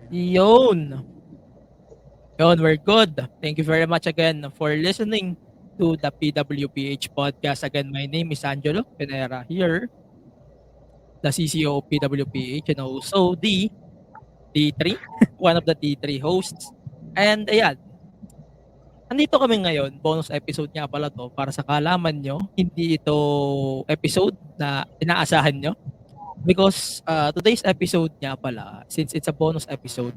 Yun. Yun, we're good. Thank you very much again for listening to the PWPH podcast. Again, my name is Angelo Pinera here, the CCO of PWPH and also the T3, one of the T3 hosts. And ayan, andito kami ngayon, bonus episode nga pala to para sa kaalaman nyo, hindi ito episode na inaasahan nyo. Because today's episode nga pala, since it's a bonus episode,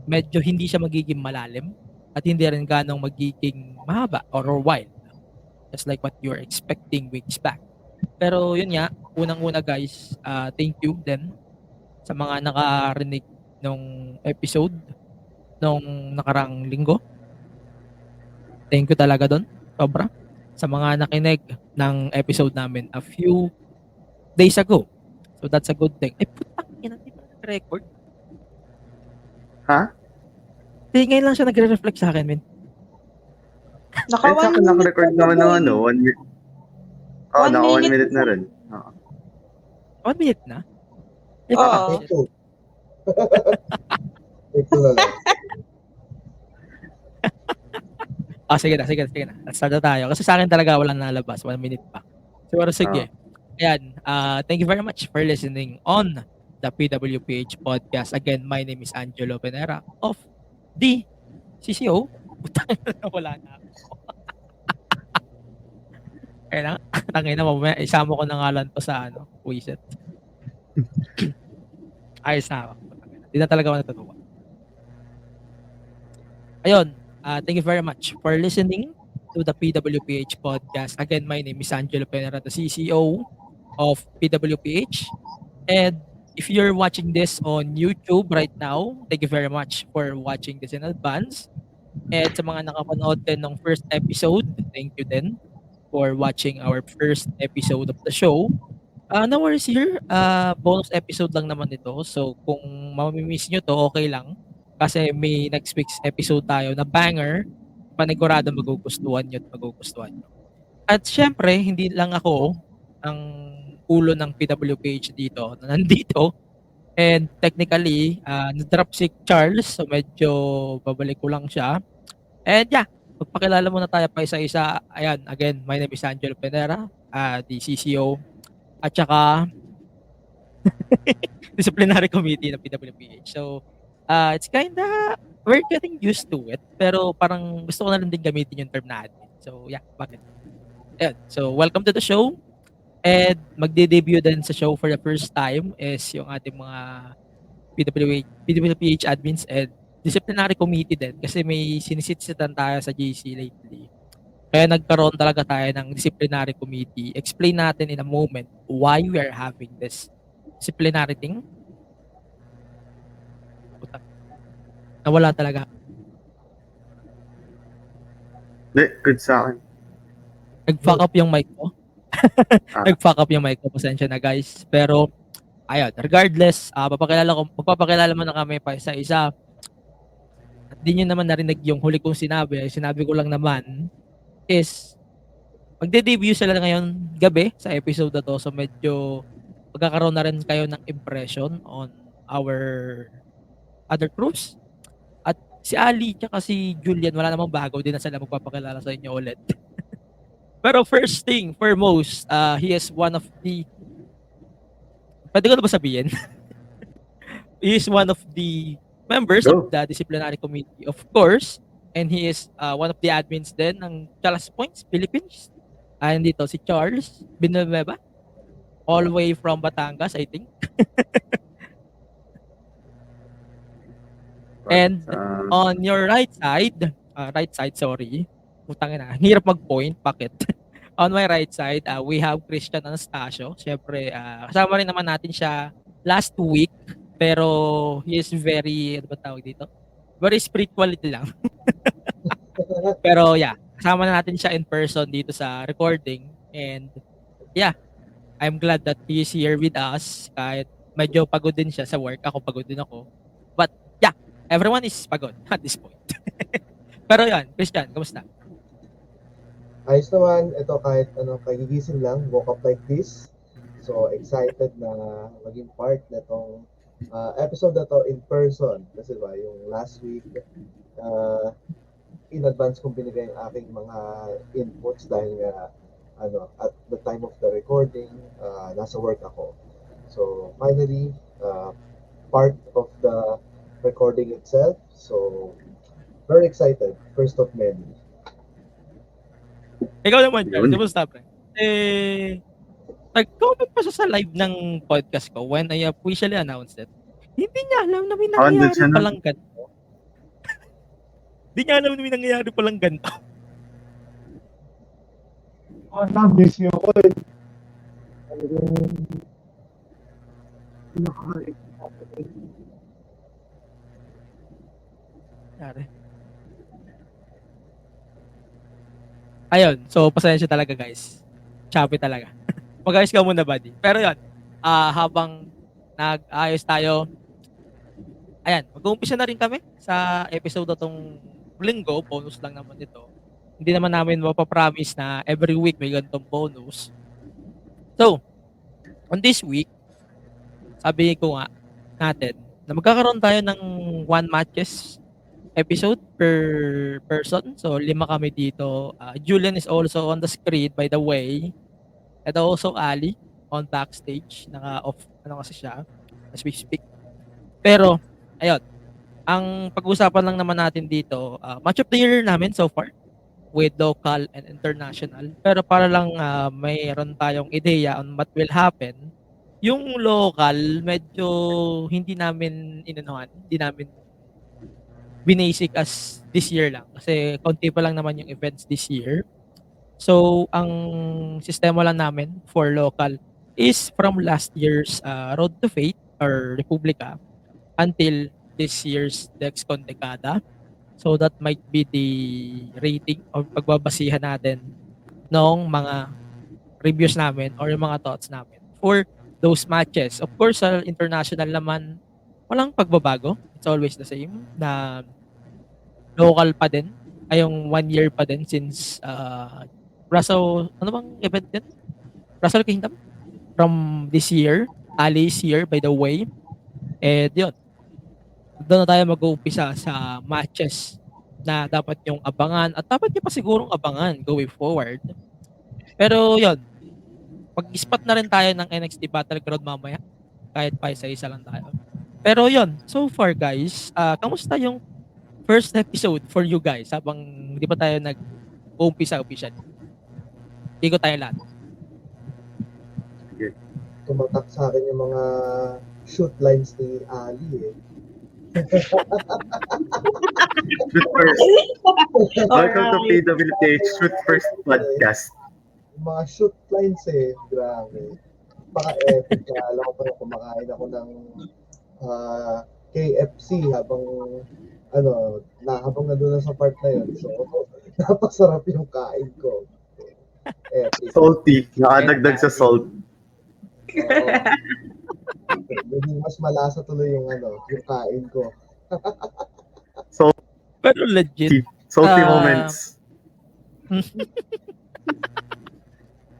medyo hindi siya magiging malalim at hindi rin ganong magiging mahaba or wild. Just like what you're expecting weeks back. Pero yun nga, unang-una guys, thank you din sa mga nakarinig nung episode nung nakarang linggo. Thank you talaga doon, sobra. Sa mga nakinig ng episode namin a few days ago. So that's a good thing. Putang ina, di ba nag-record? Ha? Ngayon lang siya nagre-reflect sa akin, men. Sa akin naka-record naman ng 1 minute. Naka 1 minute na rin. 1 minute na? Oo. Ito na lang. Sige na. Start na tayo. Kasi sa akin talaga walang nalabas. 1 minute pa. Siguro sige. Ayan. Thank you very much for listening on the PWPH podcast. Again, my name is Angelo Pinera of the CCO. Putang ina, wala na ako. Kaya tangina mo, isama ko na nga lang to sa Wiset. Ayos na ako. Hindi na talaga ako natutuwa. Ayun. Thank you very much for listening to the PWPH podcast. Again, my name is Angelo Penera, the CCO of PWPH. And if you're watching this on YouTube right now, thank you very much for watching this in advance. And sa mga nakapanood din ng first episode, thank you din for watching our first episode of the show. No worries here. Bonus episode lang naman ito. So kung mamimiss nyo to, okay lang. Kasi may next week's episode tayo na banger. Panigurado magugustuhan nyo at magugustuhan nyo. At syempre, hindi lang ako ang ulo ng PWPH dito na nandito. And technically, na-drop si Charles. So medyo babalik ko lang siya. And yeah, magpakilala muna tayo pa isa-isa. Ayan, again, my name is Angelo Penera, the CCO. At saka, disciplinary committee ng PWPH. So, it's kinda, we're getting used to it. Pero parang gusto ko na rin din gamitin yung term na admin. So, yeah, bakit? Ayan. So, welcome to the show. And magde-debut din sa show for the first time is yung ating mga PWPH admins and disciplinary committee din. Kasi may sinisitsatan tayo sa GC lately. Kaya nagkaroon talaga tayo ng disciplinary committee. Explain natin in a moment why we are having this disciplinary thing. Nawala talaga. Good sa akin. Nag-fuck up yung mic ko. Nag-fuck up yung mic ko. Pasensya na guys. Pero, ayun. Regardless, magpapakilala mo na kami pa isa-isa. At di nyo naman narinig yung huli kong sinabi. Sinabi ko lang naman is magde-debut sila ngayon gabi sa episode na to. So medyo magkakaroon na rin kayo ng impression on our other crews. At si Ali tsaka si Julian, wala namang bago. Di na sila magpapakilala sa inyo ulit. Pero first thing, foremost, he is one of the... Pwede ko na ba sabihin? He is one of the members of the disciplinary committee, of course. And he is one of the admins din ng Chalas Points, Philippines. And dito si Charles Binueva, all the way from Batangas, I think. And on your right side, putangin na, hirap mag-point, bakit? On my right side, we have Christian Anastasio. Siyempre, kasama rin naman natin siya last week, pero he is very, ano ba tawag dito? Very spirituality lang. Pero yeah, kasama na natin siya in person dito sa recording. And yeah, I'm glad that he is here with us. Kahit medyo pagod din siya sa work, ako pagod din ako. But yeah, everyone is pagod at this point. Pero yan, Christian, kamusta? Ayos naman, ito kahit kagigising lang, woke up like this. So excited na maging part na itong episode na to in person. Kasi ba, yung last week, uh, in advance kong binigay ang aking mga inputs dahil nga at the time of the recording, nasa work ako. So finally, part of the recording itself. So very excited. First of many. Ikaw naman, Charles. Yun. Kamusta, pre? Nag-comment pa siya sa live ng podcast ko when I officially announced it. Hindi niya alam na may Andun nangyayari siya na. palang ganito. Hindi niya alam na may nangyayari palang ganito. Miss you ko. Nangyari. Ayun, so pasensya talaga guys. Choppy talaga. Mag-ayos ka muna, buddy. Pero yun, habang nag-ayos tayo, ayan, mag-uumpisa na rin kami sa episode na tong linggo. Bonus lang naman ito. Hindi naman namin mapapromise na every week may ganitong bonus. So, on this week, sabi ko nga natin na magkakaroon tayo ng one matches episode per person. So, 5 kami dito. Julian is also on the screen, by the way. And also Ali on backstage. Naka-off, kasi siya as we speak. Pero, ayun. Ang pag-usapan lang naman natin dito, match of the year namin so far with local and international. Pero para lang mayroon tayong ideya on what will happen, yung local, medyo hindi namin hindi namin binasic as this year lang. Kasi konti pa lang naman yung events this year. So, ang sistema lang namin for local is from last year's Road to Fate or Republica until this year's Dexcon Decada. So, that might be the rating or pagbabasihan natin ng mga reviews namin or yung mga thoughts namin for those matches. Of course, sa international naman, walang pagbabago. It's always the same na local pa din. Ay yung 1 year pa din since Russell, ano bang event yun? Russell Kingdom? From this year. Ali is here, by the way. And yun. Doon na tayo mag-uumpisa sa matches na dapat yung abangan at dapat yung pa sigurong abangan going forward. Pero yun, pag-spot na rin tayo ng NXT Battleground mamaya. Kahit pa isa-isa lang tayo. Pero yun, so far guys, kamusta yung first episode for you guys habang hindi pa tayo nag-uumpisa official? Ikot tayo lahat. Tumatak sa akin yung mga shoot lines ni Ali eh. Shoot first. Welcome to PWPH Shoot First Podcast. Yung mga shoot lines eh, grabe. Paka-epic. Kala ko pa kumakain ako ng KFC habang habang nandun na sa part na yun. So, napasarap yung kain ko. Epic. Salty. Nakadagdag sa salt. Naging mas malasa tuloy yung kain ko. Pero legit. Salty moments.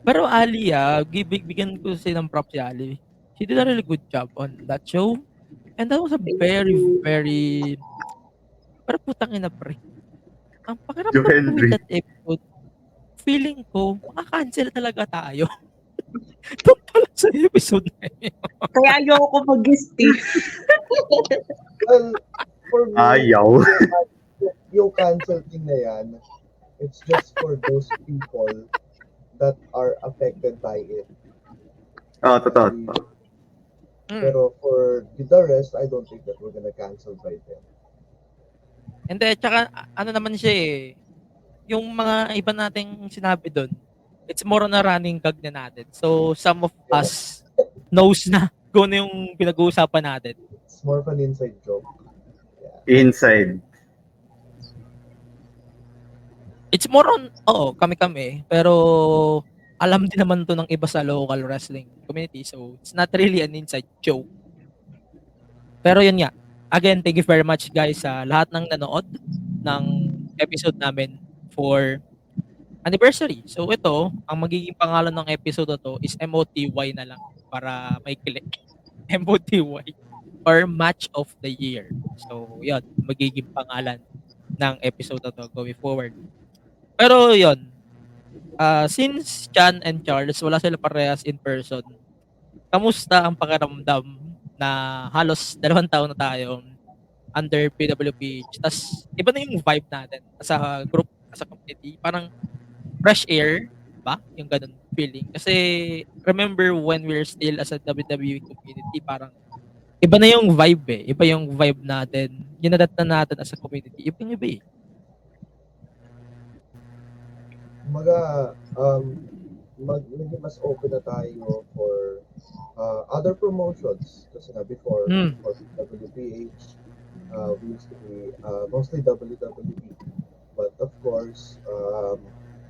Pero Ali, bigyan ko ng props si Ali. She did a really good job on that show. And that was a very, very... Pero putang ina, pre. Ang pakiramdam ko Henry. with that episode, feeling ko, makakancel talaga tayo. Doon pala sa episode na yun. Kaya ayoko mag-guest eh. Well, for me, Ayaw. yung cancel thing na yan, it's just for those people that are affected by it. Totoo. Pero for the rest, I don't think that we're gonna cancel by them. And then, tsaka, ano naman siya eh, yung mga iba nating sinabi doon, it's more on a running gag na natin. So, some of us knows na kung ano yung pinag-uusapan natin. It's more of an inside joke. Inside. It's more on, kami-kami, pero alam din naman to ng iba sa local wrestling community. So, it's not really an inside joke. Pero yun nga, again, thank you very much guys sa lahat ng nanood ng episode namin for anniversary. So ito, ang magiging pangalan ng episode na to is MOTY na lang para may click. MOTY. or Match of the Year. So, yun, magiging pangalan ng episode na to going forward. Pero yun, since Chan and Charles, wala sila parehas in person, kamusta ang pakiramdam na halos 2 taon na tayo under PWPH? Tas iba na yung vibe natin sa group, sa community. Parang fresh air ba? Yung ganun feeling. Kasi remember when we're still as a WWE community, parang iba na yung vibe eh. Iba yung vibe natin. Ginadat na natin as a community. Iba eh. Kumbaga, medyo mas open na tayo for other promotions. Kasi nga before, for WPH, we used to be mostly WWE. But of course,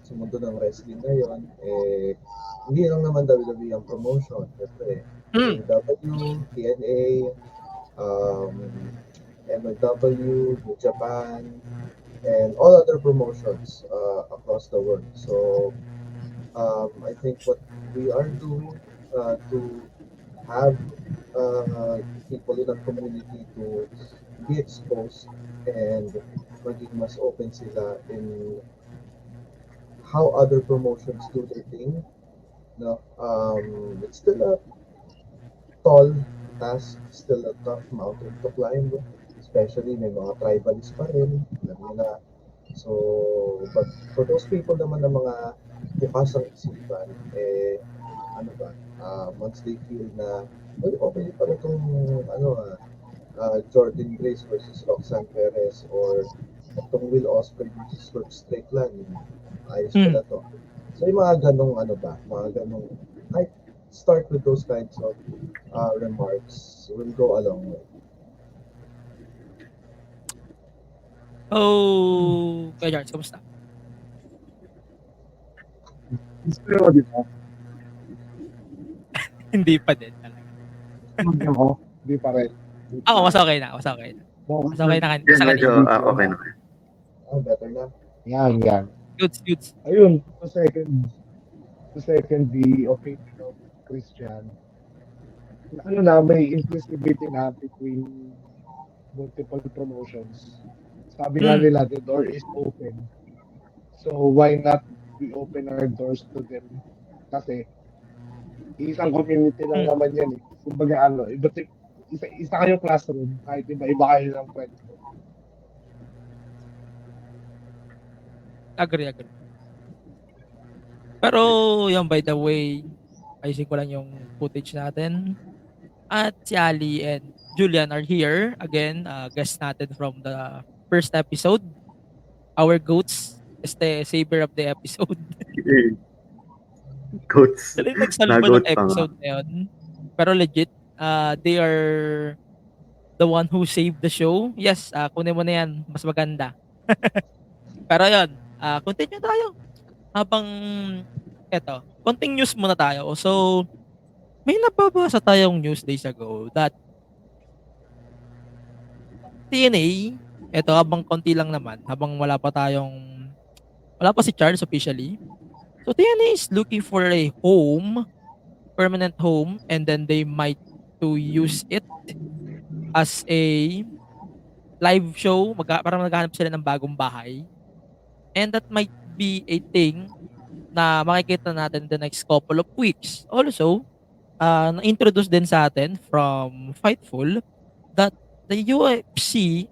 sa mundo ng wrestling ngayon, hindi lang naman WWE ang promotion. Siyempre, AEW, TNA, MLW, New Japan, and all other promotions across the world. So I think what we are doing to have people in our community to be exposed and maging mas open sila in how other promotions do their thing. No, it's still a tall task, still a tough mountain to climb, especially may mga tribalists pa rin, alam niyo na. So, but for those people naman na mga bukas ang isipan, ano ba, once they feel na, okay pa rin itong, Jordan Grace versus Roxanne Perez or itong Will Ospreay versus Swerve Strickland, ayos pala to. So, yung mga ganong, mga ganong, I start with those kinds of remarks will go a long way. Oh, Kuya Charles, kamusta? Gusto mo, di ba? Hindi pa din talaga. Hindi ako. Hindi pa rin. Ako, mas okay na. Mas okay na. Mas okay na Yan, sa medyo kanina. okay na. Better na. Yan. Goods. Ayun, sa second the opinion of Christian, ano na, may inclusivity na between multiple promotions. Sabi nga nila, the door is open. So, why not we open our doors to them? Kasi, isang community lang naman yan eh. Kumbaga isa kayong classroom, kahit iba kayo ng friends. Agree. Pero, yung by the way, ayusin ko lang yung footage natin. At si Ali and Julian are here. Again, guest natin from the first episode. Our goats is the savior of the episode. Goats. Sila yung nagsalba Nagot ng episode na yun. Pero legit, they are the one who saved the show. Yes, kunin mo na yan. Mas maganda. Pero yun, continue tayo. Habang, konting news muna tayo. So, may nababasa tayong news days ago that TNA, habang konti lang naman, habang wala pa si Charles officially. So TNA is looking for a permanent home, and then they might to use it as a live show, parang maghahanap sila ng bagong bahay. And that might be a thing na makikita natin the next couple of weeks. Also, na-introduce din sa atin from Fightful that the UFC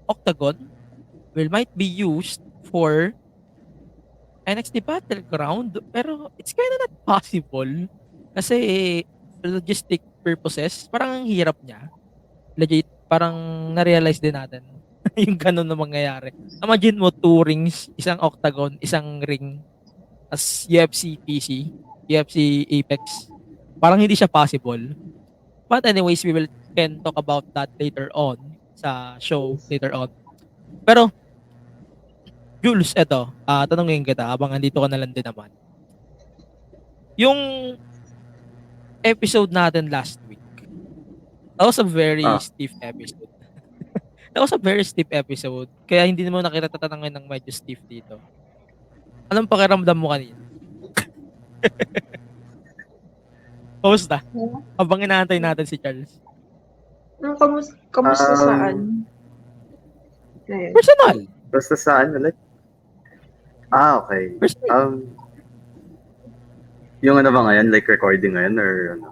Octagon might be used for NXT Battleground, pero it's kinda not possible kasi logistic purposes, parang ang hirap niya. Legit, parang na-realize din natin yung ganun na mangyayari. Imagine mo 2 rings, isang Octagon, isang ring as UFC PC, UFC Apex. Parang hindi siya possible. But anyways, we can talk about that later on sa show later on. Pero Jules, tanongin kita habang andito ka na lang din naman. Yung episode natin last week, that was a very stiff episode. That was a very stiff episode. Kaya hindi mo nakitatanangin ng medyo stiff dito. Anong pakiramdam mo kanina? Kamusta? Habang inaantay natin si Charles. Kamusta Um, saan? Ayun. Personal. Basta saan ulit? Okay. Personal. Yung ano ba ngayon? Like recording ngayon or ano?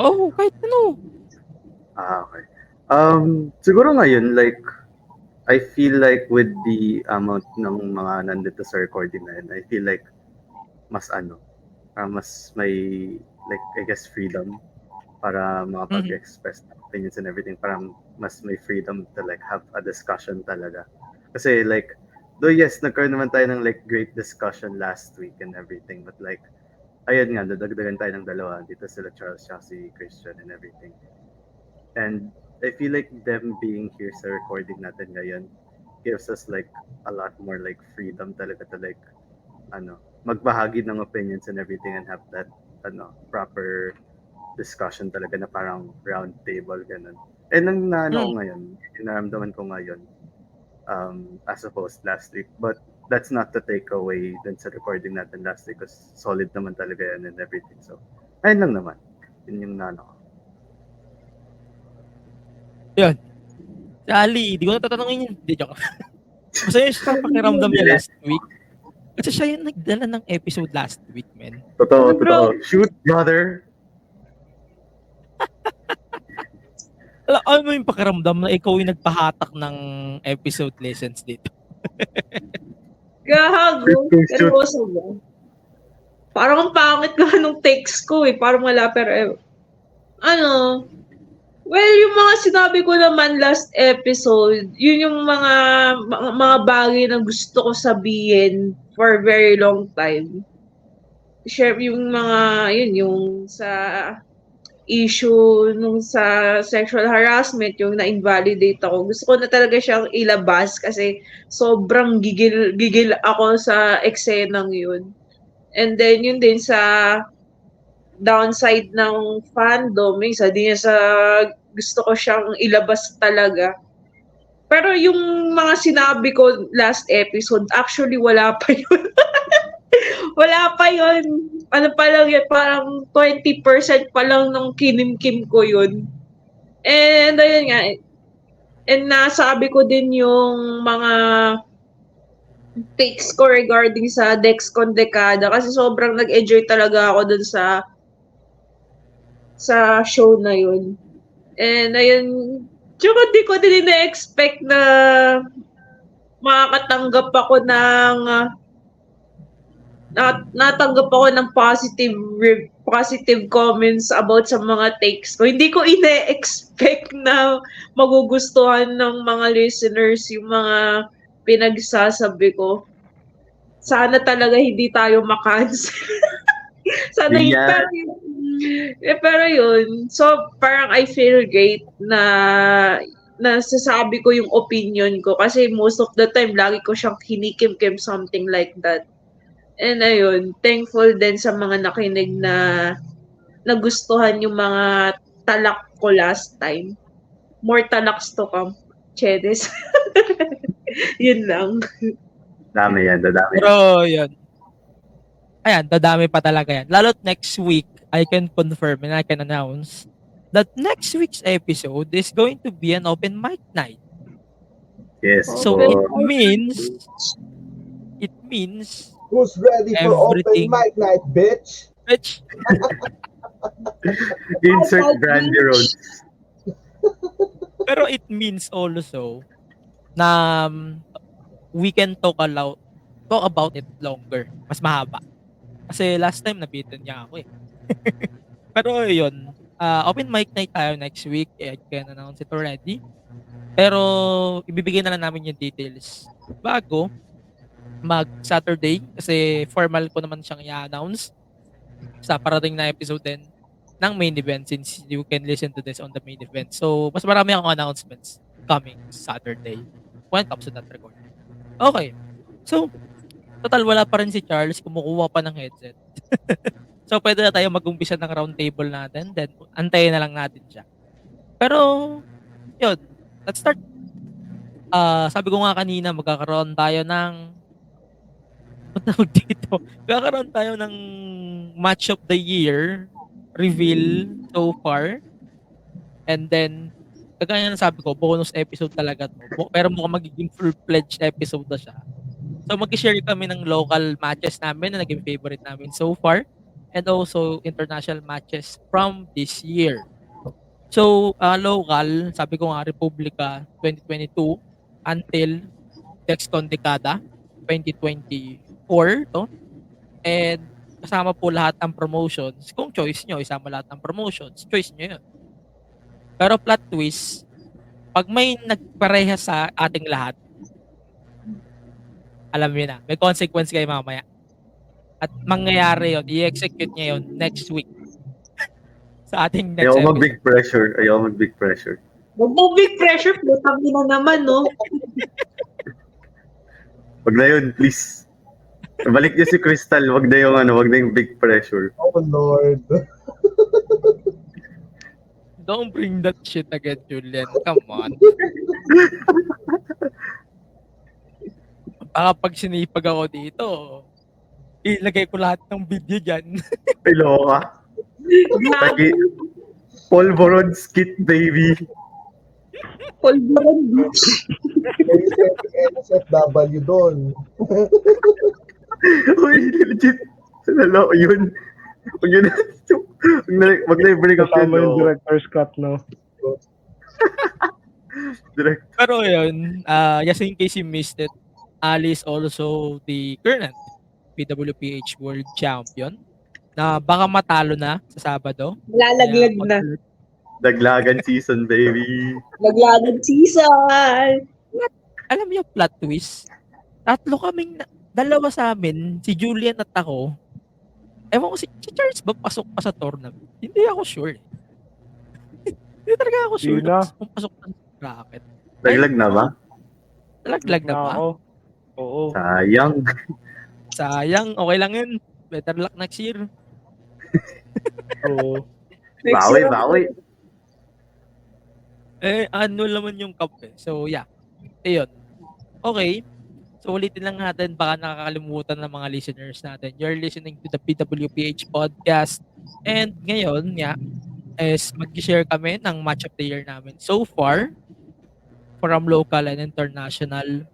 Oh, kahit ano. Okay. Siguro ngayon, like, I feel like with the amount ng mga nandito sa recording ngayon, I feel like mas mas may, like, I guess, freedom para makapag-express ng opinions and everything. Parang mas may freedom to, like, have a discussion talaga. Kasi, like, though yes, nagkaroon naman tayo ng, like, great discussion last week and everything, but, like, ayun nga, dadagdagan tayo ng dalawa. Dito sila Charles, siya si Christian and everything. And I feel like them being here sa recording natin ngayon gives us like a lot more like freedom talaga to like magbahagi ng opinions and everything and have that proper discussion talaga na parang round table ganun. And ang ko ngayon, naramdaman ko ngayon as opposed last week. But that's not to take away dun sa recording natin last week because solid naman talaga yan and everything. So, ayun lang naman. Yun yung ko. Yun. Si Ali, di ko na tatanungin yun. Hindi, joke. Masaya siya sa pakiramdam niya last week. Kasi siya yung nagdala ng episode last week, man. Totoo. Shoot, brother! Ano mo yung pakiramdam na ikaw yung nagpahatak ng episode lessons dito? Gahago. Seryoso ba? Parang ang pangit nga nung text ko eh. Parang wala pero well, yung mga sinabi ko naman last episode, yun yung mga bagay na gusto ko sabihin for a very long time. Share yung yung sa issue nung sa sexual harassment, yung na-invalidate ako. Gusto ko na talaga siyang ilabas kasi sobrang gigil ako sa eksenang yun. And then yun din sa downside ng fandom, isa din sa gusto ko siyang ilabas talaga. Pero yung mga sinabi ko last episode, actually wala pa yun. Wala pa yun. Ano pa lang yun, parang 20% pa lang nung kinimkim ko yun. And ayun nga, and nasabi ko din yung mga takes ko regarding sa Dexcon Dekada kasi sobrang nag-enjoy talaga ako dun sa show na yun. And ayun, tsaka di ko din na-expect na makakatanggap ako ng natanggap ako ng positive comments about sa mga takes ko. Hindi ko ina-expect na magugustuhan ng mga listeners yung mga pinagsasabi ko. Sana talaga hindi tayo makancel. Sana Yeah. pero yun. So, parang I feel great na nasasabi ko yung opinion ko kasi most of the time lagi ko siyang kinikim-kim something like that. And ayun, thankful din sa mga nakinig na nagustuhan yung mga talak ko last time. More talaks to come. Chedes. Yun lang. Dami yan, dadami. Pero yun. Ayan, dadami pa talaga yan. Lalo't next week, I can confirm and I can announce that next week's episode is going to be an open mic night. Yes. So it means Who's ready for everything. open mic night, bitch? Which, insert Brandy Rhodes. pero it means also na we can talk about it longer. Mas mahaba. Kasi last time nabitin niya ako eh. Pero yun, open mic night tayo next week. I can announce it already. Pero ibibigay na lang namin yung details bago mag-Saturday kasi formal ko naman siyang i-announce sa parating na episode din ng main event since you can listen to this on the main event. So, mas marami akong announcements coming Saturday when it comes to that recording. Okay. So, total wala pa rin si Charles, kumukuha pa ng headset. So, pwede na tayo mag-umpisa ng round table natin, then antayin na lang natin siya. Pero, yun, let's start. Sabi ko nga kanina, magkakaroon tayo ng magkakaroon tayo ng match of the year reveal so far. And then, kagaya ng sabi ko, bonus episode talaga to. Pero mukhang magiging full-fledged episode na siya. So, mag-share kami ng local matches namin na naging favorite namin so far. And also, international matches from this year. So, local, sabi ko nga, Republika 2022 until Dexcon Decada 2024 to. And kasama po lahat ng promotions. Kung choice nyo, isama lahat ng promotions. Choice nyo yun. Pero plot twist, pag may nagpareha sa ating lahat, alam niyo na, may consequence kayo mamaya. At mangyayari yun, i-execute niya yun next week. Sa ating next Ayaw episode. mag-big pressure. Ayaw mag-big pressure. Huwag mo big pressure, putang ina naman, no? Wag na yun, please. Balik niyo si Crystal. Wag na yung big pressure. Oh Lord. Don't bring that shit again, Julian. Come on. Baka pag sinipag ako dito, ilagay ko lahat ng video dyan. Pilo ka. Lagi. Polvoron skit, baby. Polvoron Beach. May NSFW doon. Uy, legit. Lalo, yun. Wag yun. Wag na i-bring up yun. Kasama yung No. director's cut, no? Direct. Pero yun, just in case you missed it, Ali is also the current PWPH World Champion na baka matalo na sa Sabado. Lalaglag Kaya, na. Daglagan season, baby. Laglagan season. Alam mo yung plot twist? Dalawa sa amin, si Julian at ako. Ewan ko si Charles ba pasok pa sa tournament? Hindi ako sure. Hindi talaga ako sure Di na. kung pasok pa sa bracket. Daglag na ba? Nalaglag na ba? Ako. Oo. Sayang. Sayang, okay lang yun. Better luck next year. Oo. Bawi. Ano naman yung cup eh. So, yeah. Ayun. Okay. So, ulitin lang natin. Baka nakakalimutan ng mga listeners natin. You're listening to the PWPH podcast. And ngayon, is mag-share kami ng match of the year namin so far from local and international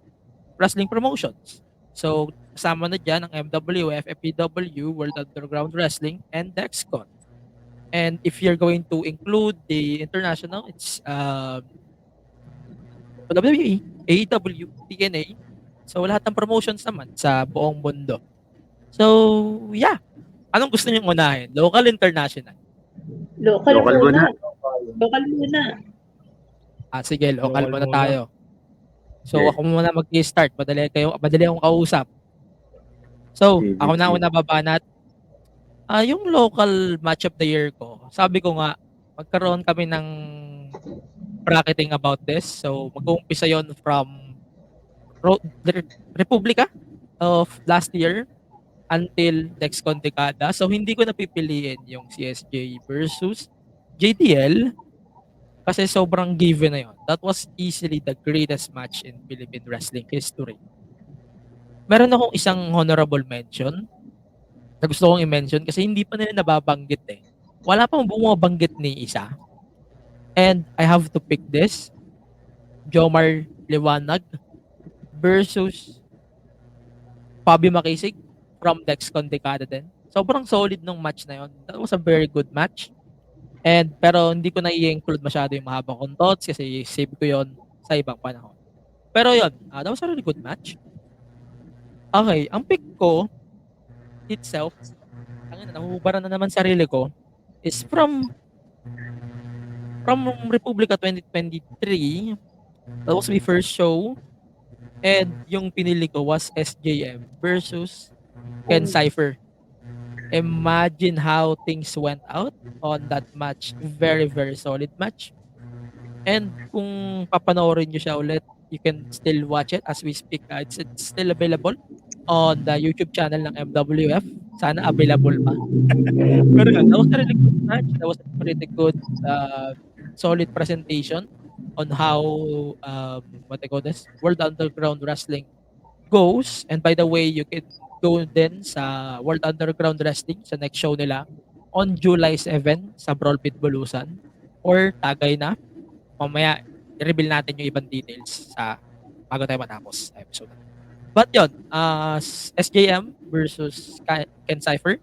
wrestling promotions. So, kasama na dyan ang MWF, FPW, World Underground Wrestling, and Dexcon. And if you're going to include the international, it's WWE, AEW, TNA. So, lahat ng promotions naman sa buong mundo. So, yeah. Anong gusto niyong unahin? Local, international? Local Local muna. muna. Local muna. Sige, local Local muna muna. tayo. So, Okay. ako muna mag-start. Madali akong kausap. So, Sige, ako na sige. una babanat. Yung local match of the year ko, sabi ko nga, magkaroon kami ng bracketing about this. So, mag-uumpisa yon from Republika of last year until Dexcon Decada. So, hindi ko napipiliin yung CSJ versus JDL kasi sobrang given na yun. That was easily the greatest match in Philippine wrestling history. Meron akong isang honorable mention na gusto kong i-mention kasi hindi pa nila nababanggit eh. Wala pang bumabanggit ni isa. And I have to pick this. Jomar Liwanag versus Bobby Makisig from Dexcon Decada din. Sobrang solid nung match na yon. That was a very good match. Pero hindi ko na i-include masyado yung mahabang contots kasi save ko yon sa ibang panahon. Pero yon, that was a really good match. Okay, ang pick ko itself, nahuhubaran na naman sarili ko, is from Republika 2023. That was my first show. And yung pinili ko was SJM versus Ken Cypher. Imagine how things went out on that match. Very, very solid match. And kung papanoorin nyo siya ulit, you can still watch it as we speak. It's still available on the YouTube channel ng MWF. Sana available pa. Pero yun, that was a really good match. That was a pretty good, solid presentation on how, what I call this, World Underground Wrestling goes. And by the way, you can go din sa World Underground Wrestling sa next show nila on July 7 sa Brawl Pit Bulusan or Tagay na. Mamaya, i-reveal natin yung ibang details sa bago tayo matapos sa episode. But yun, SJM versus Ken Cypher.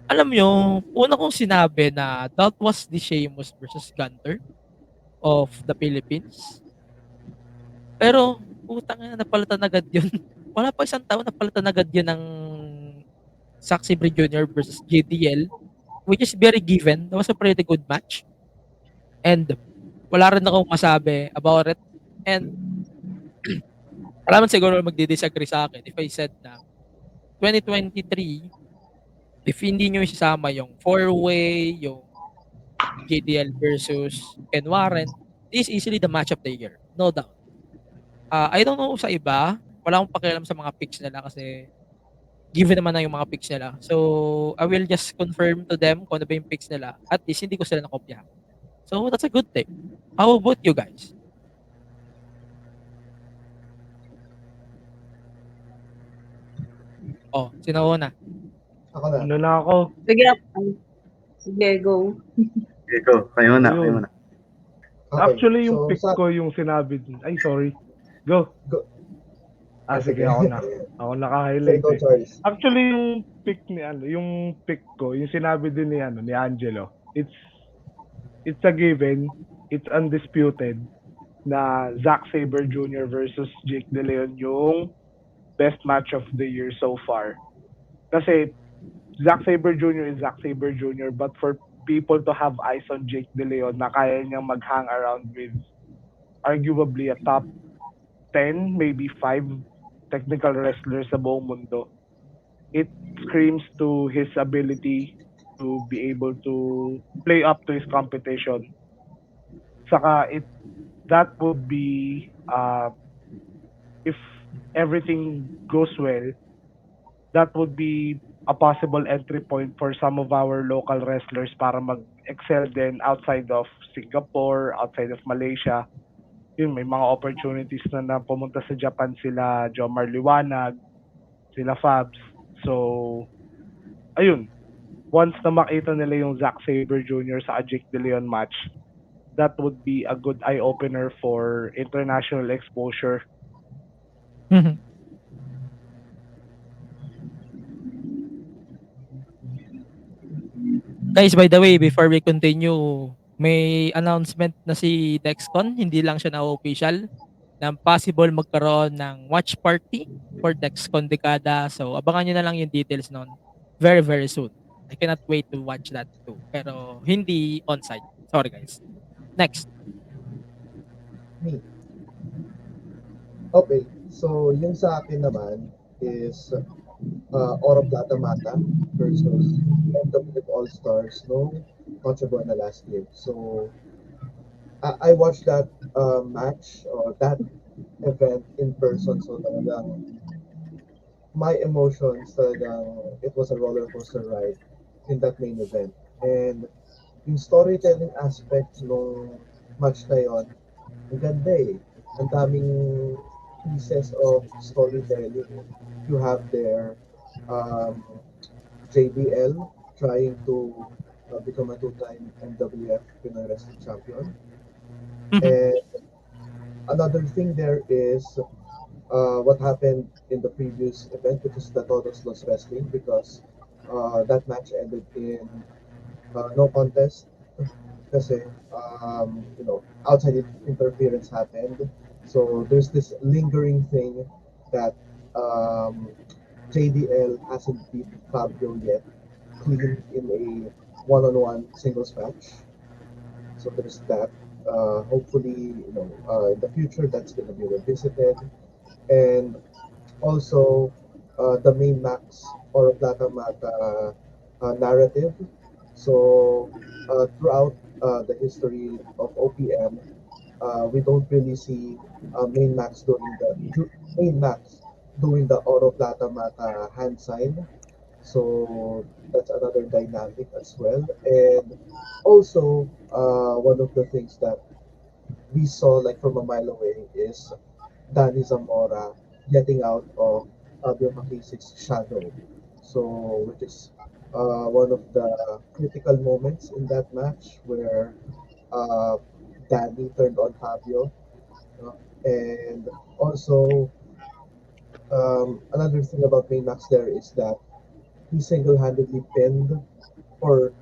Alam nyo, una kong sinabi na that was the Sheamus versus Gunter of the Philippines. Pero, putang ina, napalitan agad yun. Wala pa isang taon, napalitan agad yun ng Zack Sabre Jr. versus JDL, which is very given. That was a pretty good match. And wala rin akong masabi about it. And alam mo siguro magdi-disagree sa akin if I said na 2023, if hindi nyo isasama yung four-way, yung JDL versus Ken Warren, this is easily the match of the year. No doubt. I don't know sa iba. Wala akong pakialam sa mga picks nila kasi given naman na yung mga picks nila. So, I will just confirm to them kung ano ba yung picks nila. At least, hindi ko sila nakopyahan. So, that's a good thing. How about you guys? Oh, sino una? Ako na. Ano na ako? Sige, sige, go. Okay, go. Kayo na, kayo Ayun. na. Okay, Actually, yung so, pick ko yung sinabi din. Ay, sorry. Go. Go. Sige, ako na. Ako Say naka-highlight go, eh. Charles. Actually, yung pick ko, yung sinabi din ni Angelo, it's a given, it's undisputed na Zack Sabre Jr. versus Jake De Leon yung best match of the year so far. Kasi Zack Sabre Jr. is Zack Sabre Jr. but for people to have eyes on Jake De Leon na kaya niyang mag-hang around with arguably a top 10, maybe 5 technical wrestlers sa buong mundo, it screams to his ability to be able to play up to his competition. Saka that would be if everything goes well, that would be a possible entry point for some of our local wrestlers para mag-excel din outside of Singapore, outside of Malaysia. Yun, may mga opportunities na pumunta sa Japan sila Jomar Liwanag, sila Fabs. So, ayun. Once na makita nila yung Zack Sabre Jr. sa Jake De Leon match, that would be a good eye-opener for international exposure. Guys, by the way, before we continue, may announcement na si Dexcon, hindi lang siya na-official, na possible magkaroon ng watch party for Dexcon Dekada. So, abangan nyo na lang yung details nun very, very soon. I cannot wait to watch that too. Pero, hindi on-site. Sorry guys. Next. Me. Okay, so yung sa akin naman is Oro Plata Mata versus MWF All-Stars no Noche Buena last year. So I watched that match or that event in person. So talagang my emotions talagang it was a roller coaster ride in that main event. And yung storytelling aspect ng match na yun, ang ganda eh. Ang daming pieces of storytelling. You have there JBL trying to become a two-time MWF Pinoy Wrestling Champion. And another thing there is what happened in the previous event, which is the Todos Los Wrestling, because that match ended in no contest kasi outside interference happened. So there's this lingering thing that JDL hasn't beat Fabio yet clean in a one-on-one singles match. So there's that. Hopefully, in the future that's going to be revisited. And also the main Max or Plata Mata narrative. So throughout the history of OPM, we don't really see main Max doing the Oro Plata Mata hand sign. So that's another dynamic as well. And also one of the things that we saw like from a mile away is Danny Zamora getting out of Fabio Makisic's shadow. So which is one of the critical moments in that match where uh, Danny turned on Fabio. And also, another thing about Maymax there is that he single-handedly pinned, or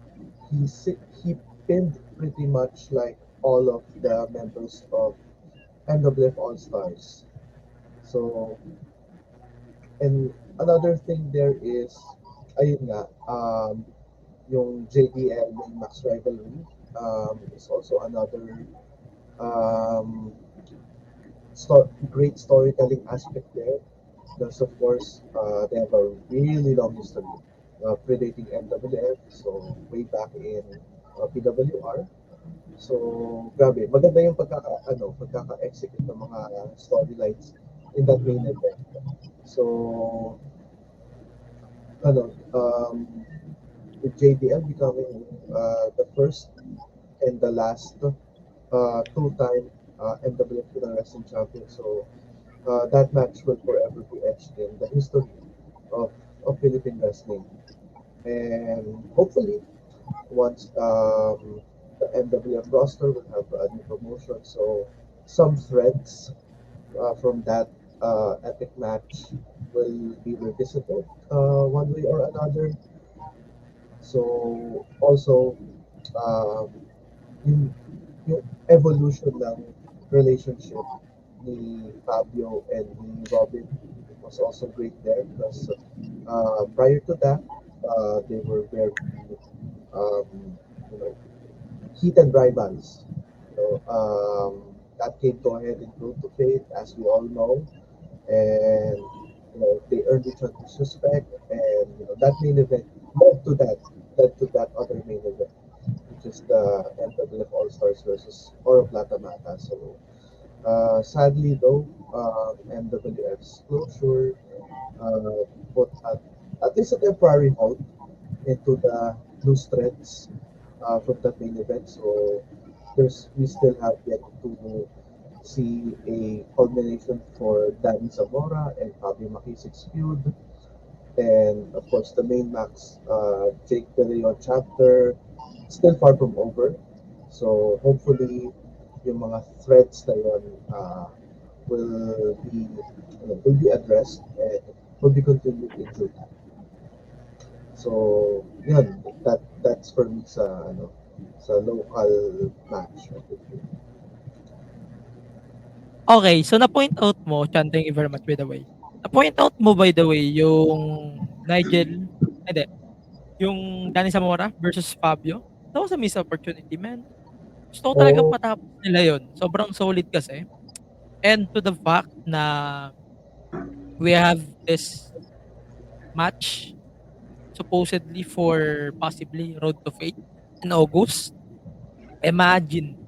he pinned pretty much like all of the members of NWF All Stars. So, and another thing there is, ayun nga, yung JDL, yung Max rivalry, is also another um, great storytelling aspect there. Because of course, they have a really long history predating MWF, so way back in PWR. So, grabe, maganda yung pagkaka-execute ng mga storylines in that main event. So, with JDL becoming the first and the last two-time MWF Philippine Wrestling Champion. So, that match will forever be etched in the history of, of Philippine wrestling. And hopefully, once the MWF roster will have a new promotion, so some threads from that epic match will be revisited one way or another. So also, um, yung, yung evolution ng relationship ni Fabio and ni Robin was also great there because prior to that, they were very um, you know, heated rivals. That came to a head in Road to Fate, as we all know, and they earned each other's respect, and that main event led to that other main event, which is the NWF All Stars versus Oro Plata Mata. So sadly though, MWF's closure put at least a temporary halt into the loose threads from that main event. So we still have yet to see a culmination for Danny Zamora and Fabio Makisik's feud. And of course, the main Max Jake De Leon chapter still far from over. So hopefully, yung mga threads na yun will be addressed and will be continued into that. So, yun, that's for me sa local match. Okay, so na-point out mo, Chan, thank you very much by the way. Na-point out mo by the way yung Nigel, hindi, yung Danny Zamora versus Fabio. That was a missed opportunity, man. Gusto ko talagang Oh, matapos nila yun. Sobrang solid kasi. And to the fact na we have this match supposedly for possibly Road to Fate in August. Imagine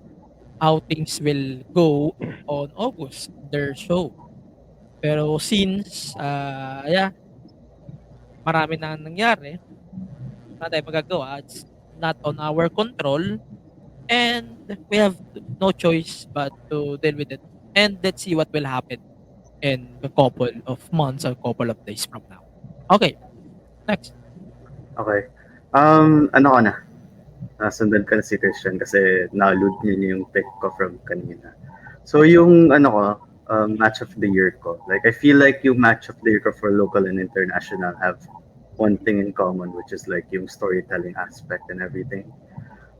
how things will go on August, their show. Pero since, yeah, marami na nangyari, wala tayong magagawa. It's not on our control. And we have no choice but to deal with it. And let's see what will happen in a couple of months or couple of days from now. Okay, next. Okay. Ano ka na? Nasundan ka na si Christian kasi na-allude niya yung pick ko from kanina. So yung match of the year ko, like I feel like yung match of the year ko for local and international have one thing in common, which is like yung storytelling aspect and everything.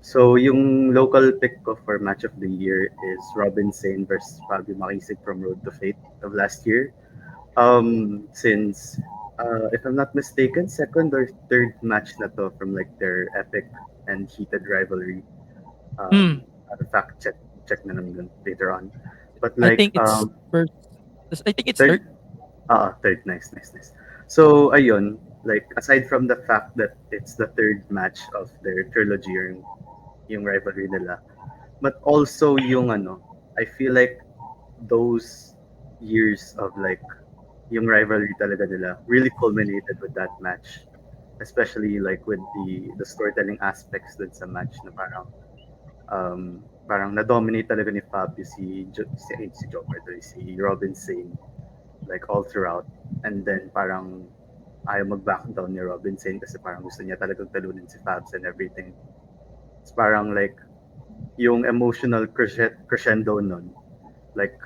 So yung local pick ko for match of the year is Robin Sane versus Fabio Makisig from Road to Fate of last year. Since if I'm not mistaken, second or third match na to from like their epic and heated rivalry. Hmm. Fact check na lang dun later on. But I like think it's first. I think it's third, third. third, nice. So ayun, like aside from the fact that it's the third match of their trilogy yung rivalry nila, but also yung I feel like those years of like yung rivalry talaga nila really culminated with that match, especially like with the storytelling aspects dun sa match na parang na-dominate talaga ni Fabio si Joe, si Robin Sane like all throughout, and then parang ayaw mag-back down ni Robin Sane kasi parang gusto niya talagang talunin si Fabs and everything. It's parang like yung emotional crescendo nun, like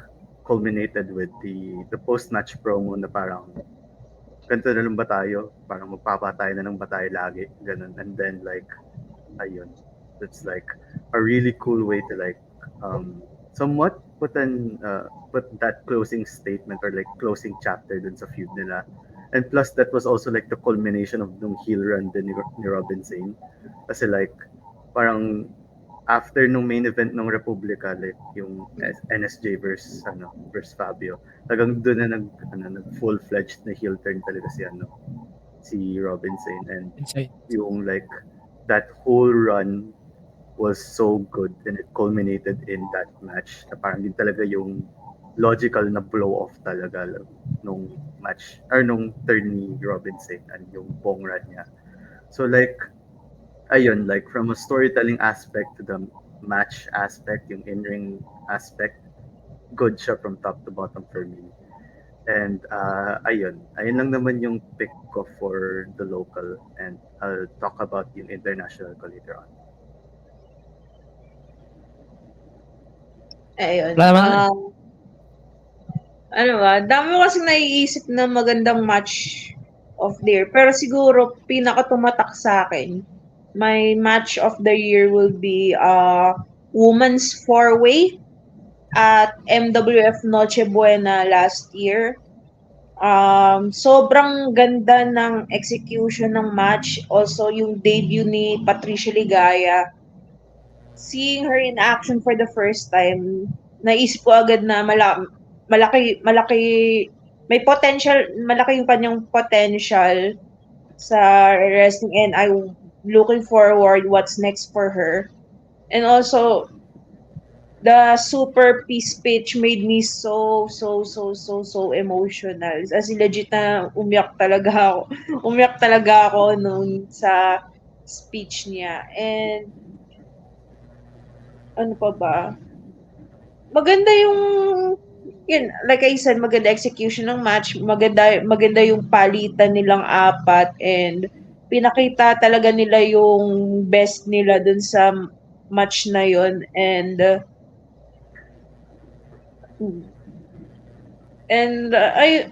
culminated with the post-match promo na parang ganito na lang ba tayo? Parang magpapatay na lang ba tayo lagi? Ganun. And then like, ayun. That's like a really cool way to like somewhat put that closing statement or like closing chapter dun sa feud nila. And plus that was also like the culmination of nung heel run din ni Robin Sane. Kasi like parang after nung main event ng Republica, like yung NSJ versus Fabio, talagang doon na nag full-fledged na heel turn talaga si Robin Sane, and Inside. yung like that whole run was so good and it culminated in that match na parang din talaga yung logical na blow off talaga nung match or nung turn ni Robin Sane and yung bong run niya. So like ayun, like from a storytelling aspect to the match aspect, yung in-ring aspect, good siya from top to bottom for me. And ayun lang naman yung pick ko for the local, and I'll talk about yung international ko later on. Ayun. Wala naman na. Ano ba? Dami ko kasing naiisip na magandang match of the year. Pero siguro, pinaka tumatak sa akin, my match of the year will be Women's 4-Way at MWF Noche Buena last year. Sobrang ganda ng execution ng match. Also, yung debut ni Patricia Ligaya. Seeing her in action for the first time, naisip ko agad na malaki, may potential, malaki yung kanyang potential sa wrestling, and I'm looking forward what's next for her. And also, the super peace speech made me so emotional. As in, legit na umiyak talaga ako. Umiyak talaga ako nung sa speech niya. And ano pa ba? Maganda yung yun, like I said, maganda execution ng match, maganda yung palitan nilang apat, and pinakita talaga nila yung best nila dun sa match na yun, and ay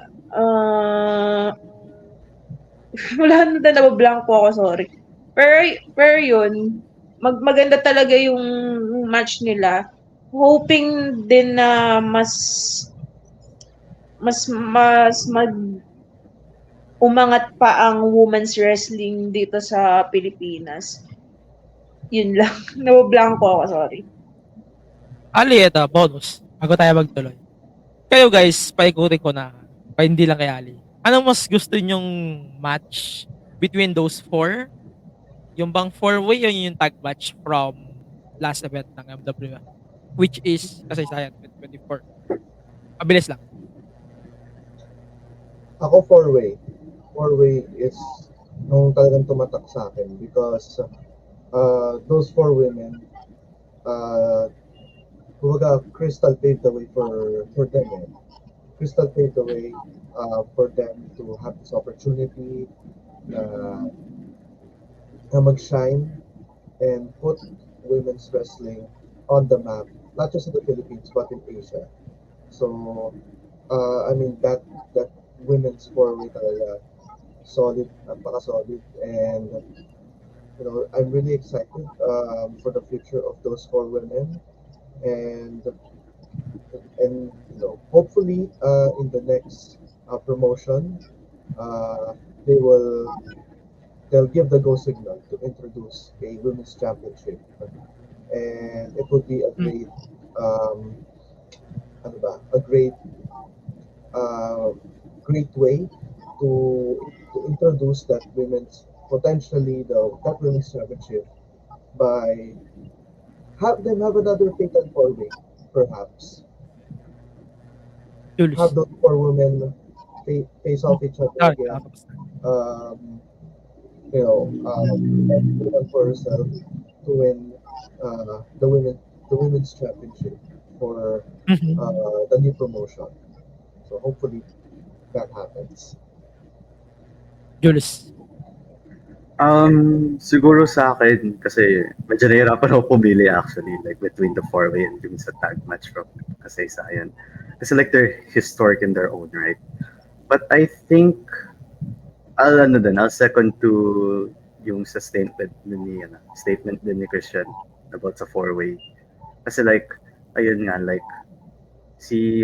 wala na, nabablanko ako, sorry. Pero yun, maganda talaga yung match nila. Hoping din na mas umangat pa ang women's wrestling dito sa Pilipinas. Yun lang. Nabablanko ako, sorry. Ali, ito, bonus. Bago tayo magtuloy. Kayo guys, paikutin ko na. Hindi lang kay Ali. Anong mas gusto nyong match between those four? Yung bang four-way o yung tag match from last event ng MWF? Which is, kasaysayan, 2024. Mabilis lang. Ako four-way. Four-way is nung talagang tumatak sa akin because those four women, kumbaga, Crystal paved the way for them. Crystal paved the way for them to have this opportunity na mag-shine and put women's wrestling on the map, not just in the Philippines but in Asia. So, I mean that women's four-way talaga solid, napaka-solid, and I'm really excited for the future of those four women, and hopefully in the next promotion they'll give the go signal to introduce a women's championship, and it would be a great a great way to introduce that women's championship by have another fatal four-way, perhaps. Julius. Have those four women face off each other Sorry, again. nakakapos. And woman for herself to win the women's championship for the new promotion. So hopefully that happens. Jules. Siguro sa akin, kasi medyo nahirapan ako pumili actually, like between the four-way and yung sa tag match from kasaysayan. Kasi like they're historic in their own right. But I think, I'll second to yung sa statement din ni Christian about sa four-way. Kasi like, ayun nga, like, si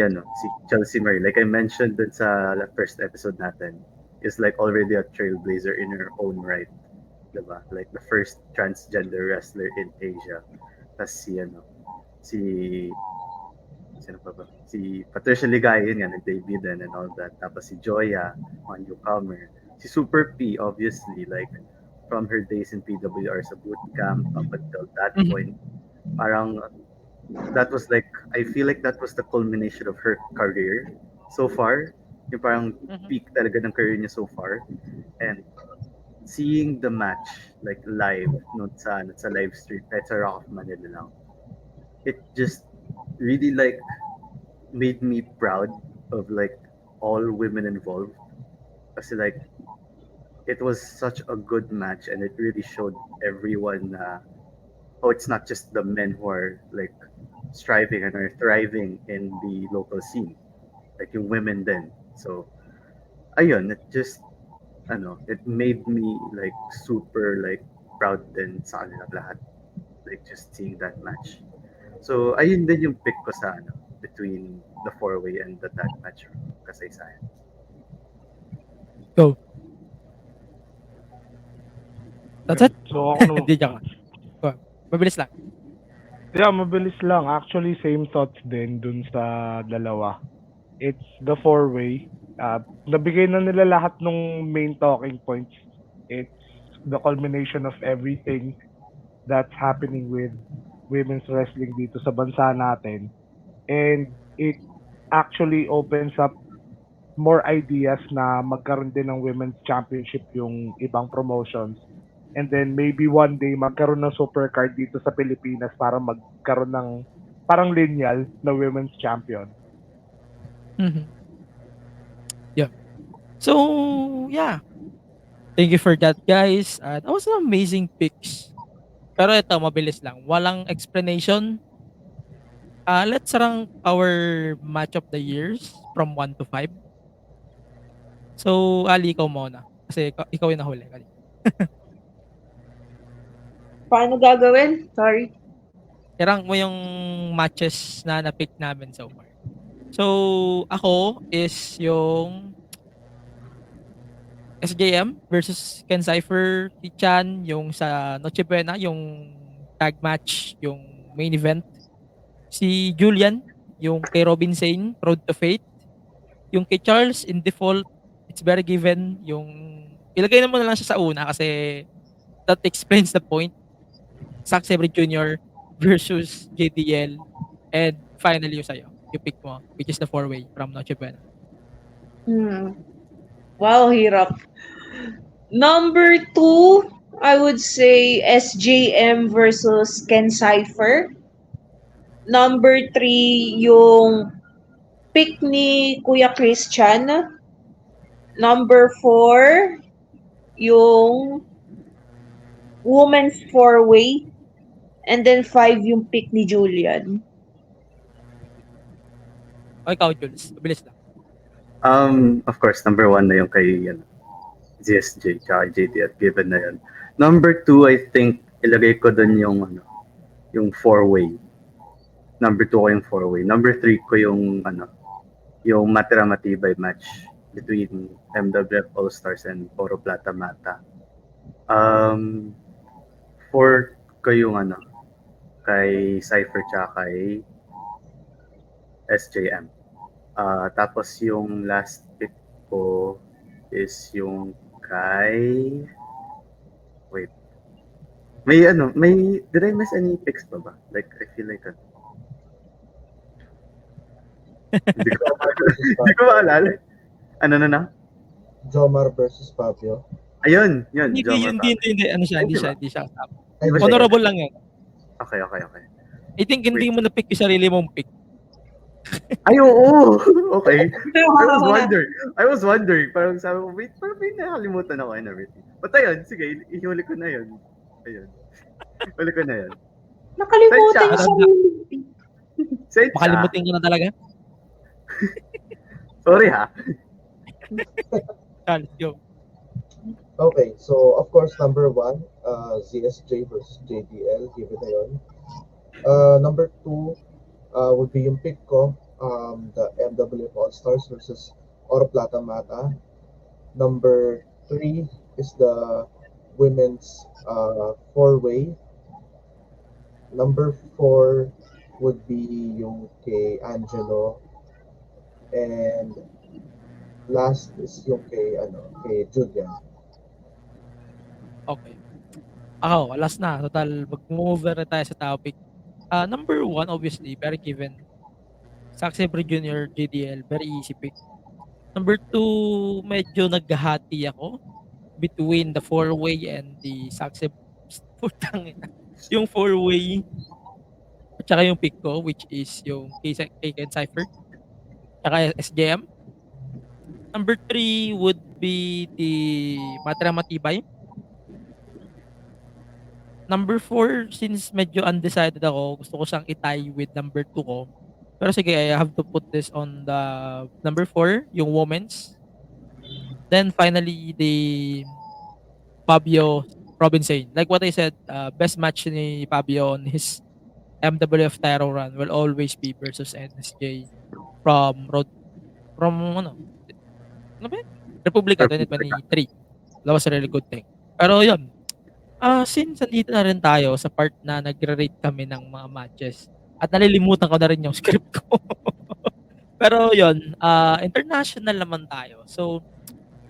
Chelsea Murray, like I mentioned dun sa first episode natin, is like already a trailblazer in her own right. Diba? Like the first transgender wrestler in Asia. Tapos si sino pa ba? Si Patricia Ligayen nga nag-debut din and all that. Tapos si Joya, one newcomer. Si Super P, obviously, like from her days in PWR sa bootcamp up until that Mhm. point, parang that was like, I feel like that was the culmination of her career so far. Yung parang Mhm. peak talaga ng career niya so far. And seeing the match like live sa live stream sa Rock of Manila lang, it just really like made me proud of like all women involved kasi like it was such a good match and it really showed everyone na it's not just the men who are like striving and are thriving in the local scene, like yung women din. So ayun, it made me like super like proud din sa kanila lahat, like just seeing that match. So ayun din yung pick ko sa between the four-way and the tag match kasaysayan. Go. That's it? So ako Hindi, joke lang. Go. Mabilis lang. yeah, mabilis lang. Actually, same thoughts din dun sa dalawa. It's the four-way. Nabigay na nila lahat ng main talking points. It's the culmination of everything that's happening with women's wrestling dito sa bansa natin. And it actually opens up more ideas na magkaroon din ng women's championship yung ibang promotions. And then maybe one day magkaroon ng supercard dito sa Pilipinas para magkaroon ng parang lineal na women's champion. Mhm. Yeah. So, yeah. Thank you for that, guys. That was an amazing picks. Pero ito, mabilis lang. Walang explanation. Let's rank our match of the years from 1 to 5. So, Ali, ikaw muna. Kasi ikaw yung nahuli. Ali. Paano gagawin? Sorry. I-rank mo yung matches na na-pick namin so far. So, ako is yung SJM versus Ken Cypher, Tichan, yung sa Noche Buena, yung tag match, yung main event. Si Julian, yung kay Robin Sane, Road to Fate. Yung kay Charles, in default, it's very given. Yung ilagay na mo na lang siya sa una kasi that explains the point. Zack Sabre Jr. versus JDL. And finally yung sa'yo, yung pick mo, which is the four-way from Noche Buena. Wow, hirap. Number 2, I would say SJM versus Ken Cypher. Number 3, yung pick ni Kuya Christian. Number 4, yung women's four-way. And then 5, yung pick ni Julian. O ikaw, Jules, mabilis lang. Of course, number 1 na yung kay ZSJ tsaka JD at given na yun. Number 2, I think ilagay ko dun yung four-way. Number 2 ko yung four-way. Number 3 ko yung yung Matira Matibay match between MWF All-Stars and Oro Plata Mata. 4 ko yung kay Cypher tsaka kay SJM. Tapos yung last pick ko is yung kay did I miss any picks pa ba? Like I feel like hindi ko maalala. Ano na? Jomar versus Fabio. Ayun, yun. Hindi. Ano siya, hindi siya kasama. Ay, Diba? Honorable lang yan. Okay. I think hindi mo na-pick yung sarili mong pick. Ay, oo! Okay. I was wondering. Parang sabi ko, wait, parang may nakalimutan ako and everything. But ayun, sige, ihuli ko na yun. Ayun. Huli ko na yun. Nakalimutan Sensya. yung sarili. Sensya. Makalimutin ko na talaga. Sorry ha. Let's go. Okay, so of course, number one, ZSJ versus JDL, given na yun. Number two would be yung pick ko, the MWF All-Stars versus Oro Plata Mata. Number three is the women's four-way. Number four would be yung kay Angelo. And last is yung kay Julian. Okay. Ako, last na. Total, mag-move na rin tayo sa topic. Number one, obviously, very given. Zack Sabre Jr., JDL, very easy pick. Number two, medyo naghahati ako between the four-way and the Zack Sabre. Putang ina. Yung four-way, at saka yung pick ko, which is yung Cake and Cypher, saka SJM. Number three would be the Matra Matibay. Number 4, since medyo undecided ako, gusto ko siyang i-tie with number 2 ko. Pero sige, I have to put this on the number 4, yung women's. Then finally, the Fabio Robinsane. Like what I said, best match ni Fabio on his MWF title run will always be versus NSJ from ano ba yun? Republica 2023. That was a really good thing. Pero yun, since nandito na rin tayo sa part na nagre-rate kami ng mga matches at nalilimutan ko na rin yung script ko. Pero yun, international naman tayo. So,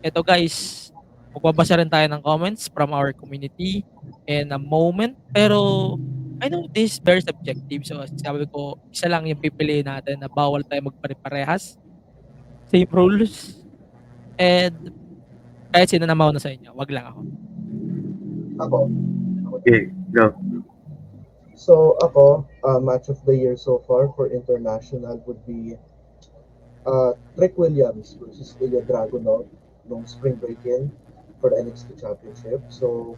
eto guys, magbabasa rin tayo ng comments from our community in a moment. Pero, I know this is very subjective. So, sabi ko, isa lang yung pipiliin natin na bawal tayo magpare-parehas. Same rules. And, kahit sino na mauna sa inyo, wag lang ako. Ako. Okay, go. So ako, match of the year so far for international would be Trick Williams versus Ilya Dragunov nung spring break-in for the NXT Championship. So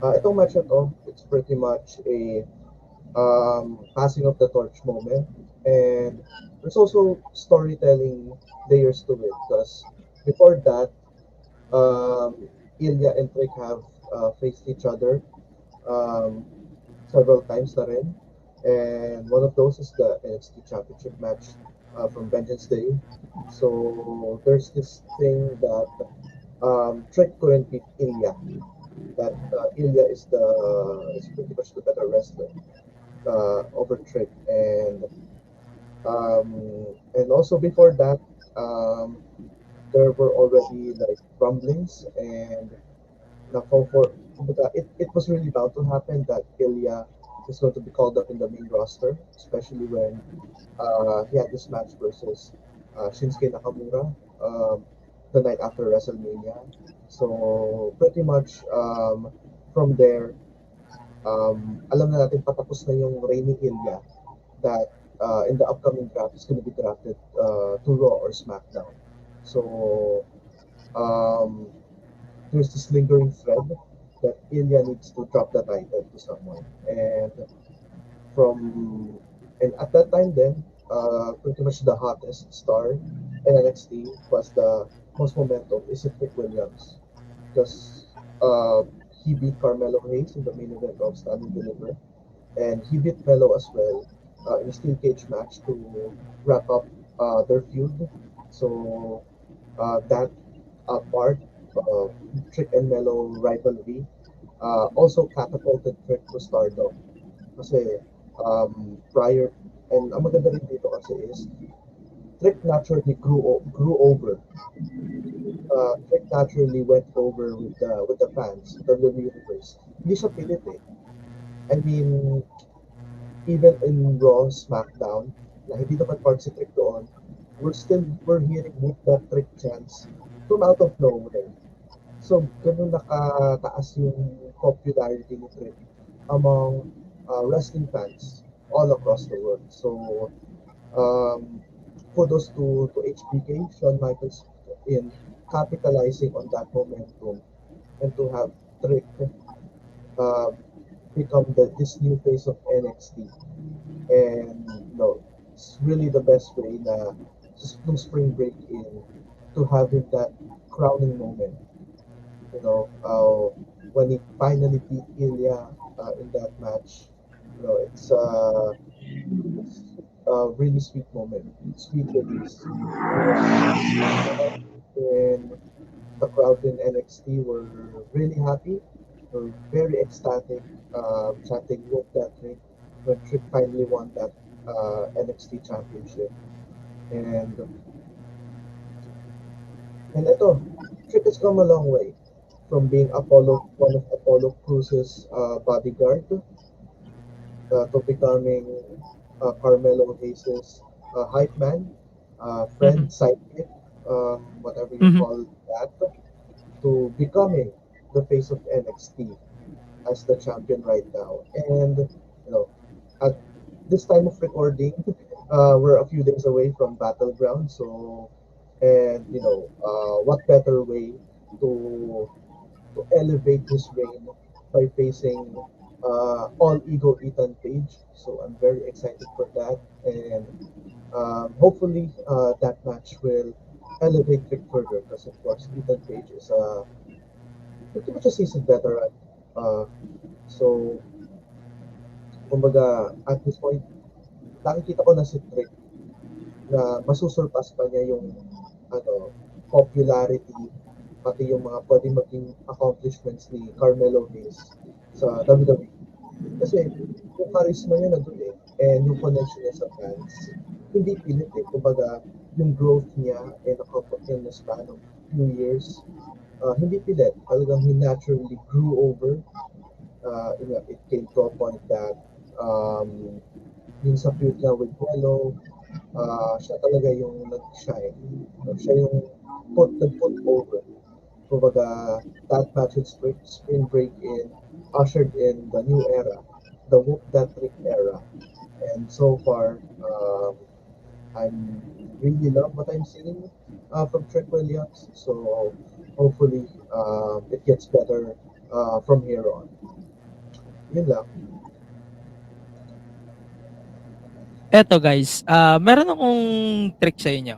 itong match na to, it's pretty much a passing of the torch moment, and there's also storytelling layers to it because before that, Ilya and Trick have faced each other several times na rin. And one of those is the NXT Championship match from Vengeance Day. So there's this thing that Trick couldn't beat Ilya. That Ilya is pretty much the better wrestler over Trick. And also before that, there were already like rumblings and it was really bound to happen that Ilya is going to be called up in the main roster, especially when he had this match versus Shinsuke Nakamura the night after WrestleMania. So pretty much from there, alam na natin patapos na yung reigning Ilya that in the upcoming draft is going to be drafted to Raw or SmackDown. So there's this lingering thread that Ilya needs to drop the title to someone. And at that time then, pretty much the hottest star in NXT was the most momentum is Trick Williams. Because he beat Carmelo Hayes in the main event of Stand and Deliver. And he beat Melo as well in a steel cage match to wrap up their feud. So that part of Trick and Melo rivalry also catapulted Trick to stardom. Kasi prior, and ang maganda rin dito kasi is Trick naturally grew over. Trick naturally went over with the fans, the universe. Hindi siya pilit eh. I mean, even in Raw, SmackDown, na hindi naman part si Trick doon, we're hearing that Trick chants from out of nowhere. So, ganun nakataas yung popularity ni Trick among wrestling fans all across the world. So, kudos to HBK, Shawn Michaels, in capitalizing on that momentum and to have Trick uh, become this new face of NXT. And it's really the best way na nung spring break in to have him that crowning moment. When he finally beat Ilya in that match, it's a really sweet moment, sweet release. And the crowd in NXT were really happy, were very ecstatic, chanting "Whoop that Trick" when Trick finally won that NXT championship. And ito, Trick has come a long way from being one of Apollo Cruz's bodyguard to becoming Carmelo Hayes' hype man, friend, Mhm. sidekick, whatever you Mhm. call that, to becoming the face of NXT as the champion right now. And at this time of recording, we're a few days away from Battleground. So, and what better way to elevate his reign by facing all ego Ethan Page. So I'm very excited for that, and hopefully that match will elevate Rick further because of course Ethan Page is pretty much a seasoned veteran. Uh, so kumbaga at this point, nakikita ko na si Trick na masusurpass pa niya yung popularity pati yung mga pwedeng maging accomplishments ni Carmelo Hayes sa WWE. Kasi yung charisma niya nandun eh. And yung connection niya sa fans, hindi pilit eh. Kumbaga, yung growth niya in the span of few years, hindi pilit. Talagang he naturally grew over. It came to a point that yung sa feud niya with Bello, siya talaga yung nag-shine. Siya yung nag-put over. Kumbaga, that match with Spring Break in ushered in the new era, the Whoop That Trick era. And so far, I'm really love what I'm seeing from Trick Williams. So hopefully, it gets better from here on. Yun lang. Eto guys, meron akong trick sa inyo.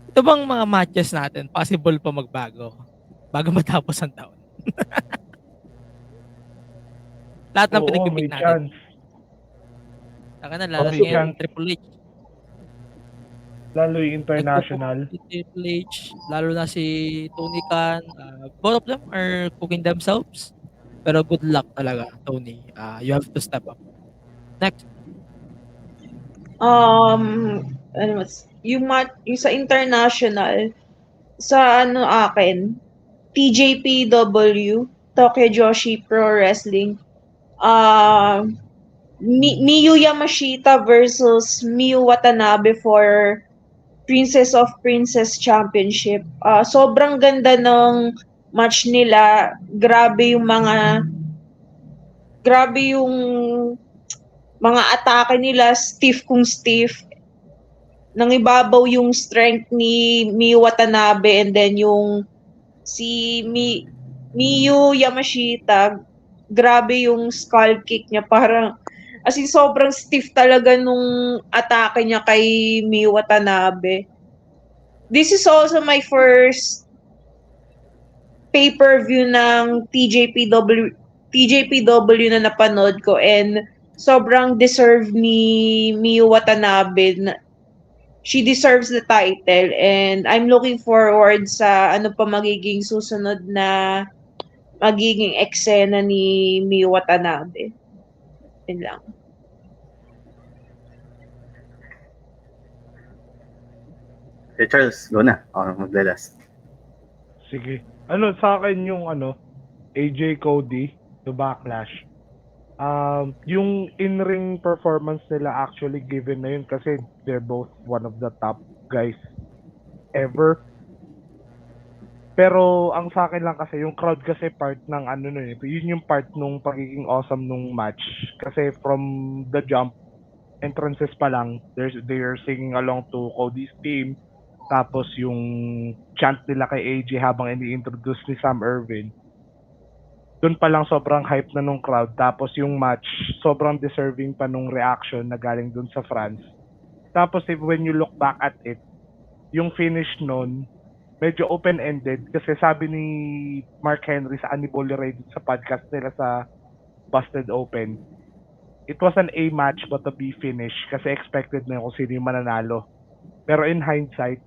Ito bang mga matches natin possible pa magbago bago matapos ang taon? Lahat ng Oo, pinagpipik may natin. chance. Saka na lalo May ngayon chance. Triple H. Lalo yung Nagpo-push international. si Triple H, lalo na si Tony Khan. Both of them are cooking themselves. Pero good luck talaga, Tony. You have to step up. Next. Yung sa international, sa akin, TJPW, Tokyo Joshi Pro Wrestling, Miyu Yamashita versus Miyu Watanabe for Princess of Princess Championship. Sobrang ganda ng match nila. Grabe yung mga atake nila, stiff kung stiff. Nangibabaw yung strength ni Miyu Watanabe, and then yung si Miyu Yamashita, grabe yung skull kick niya. Parang, as in, sobrang stiff talaga nung atake niya kay Miyu Watanabe. This is also my first pay-per-view ng TJPW na napanood ko, and sobrang deserve ni Miyu Watanabe. She deserves the title, and I'm looking forward sa ano pa magiging susunod na magiging eksena ni Miyu Watanabe. Yun lang. Charles, go na. Maglalas. Sige. Sa akin yung AJ Cody, the Backlash. Yung in-ring performance nila actually given na yun kasi they're both one of the top guys ever. Pero ang sa akin lang kasi yung crowd kasi part ng yun yung part nung pagiging awesome nung match. Kasi from the jump, entrances pa lang, they're singing along to Cody's theme. Tapos yung chant nila kay AJ habang ini-introduce ni Sam Irvin. Doon pa lang sobrang hype na nung crowd. Tapos yung match, sobrang deserving pa nung reaction na galing dun sa France. Tapos when you look back at it, yung finish nun, medyo open-ended kasi sabi ni Mark Henry sa Aniboli Radio sa podcast nila sa Busted Open, it was an A match but a B finish kasi expected na kung sino yung mananalo. Pero in hindsight,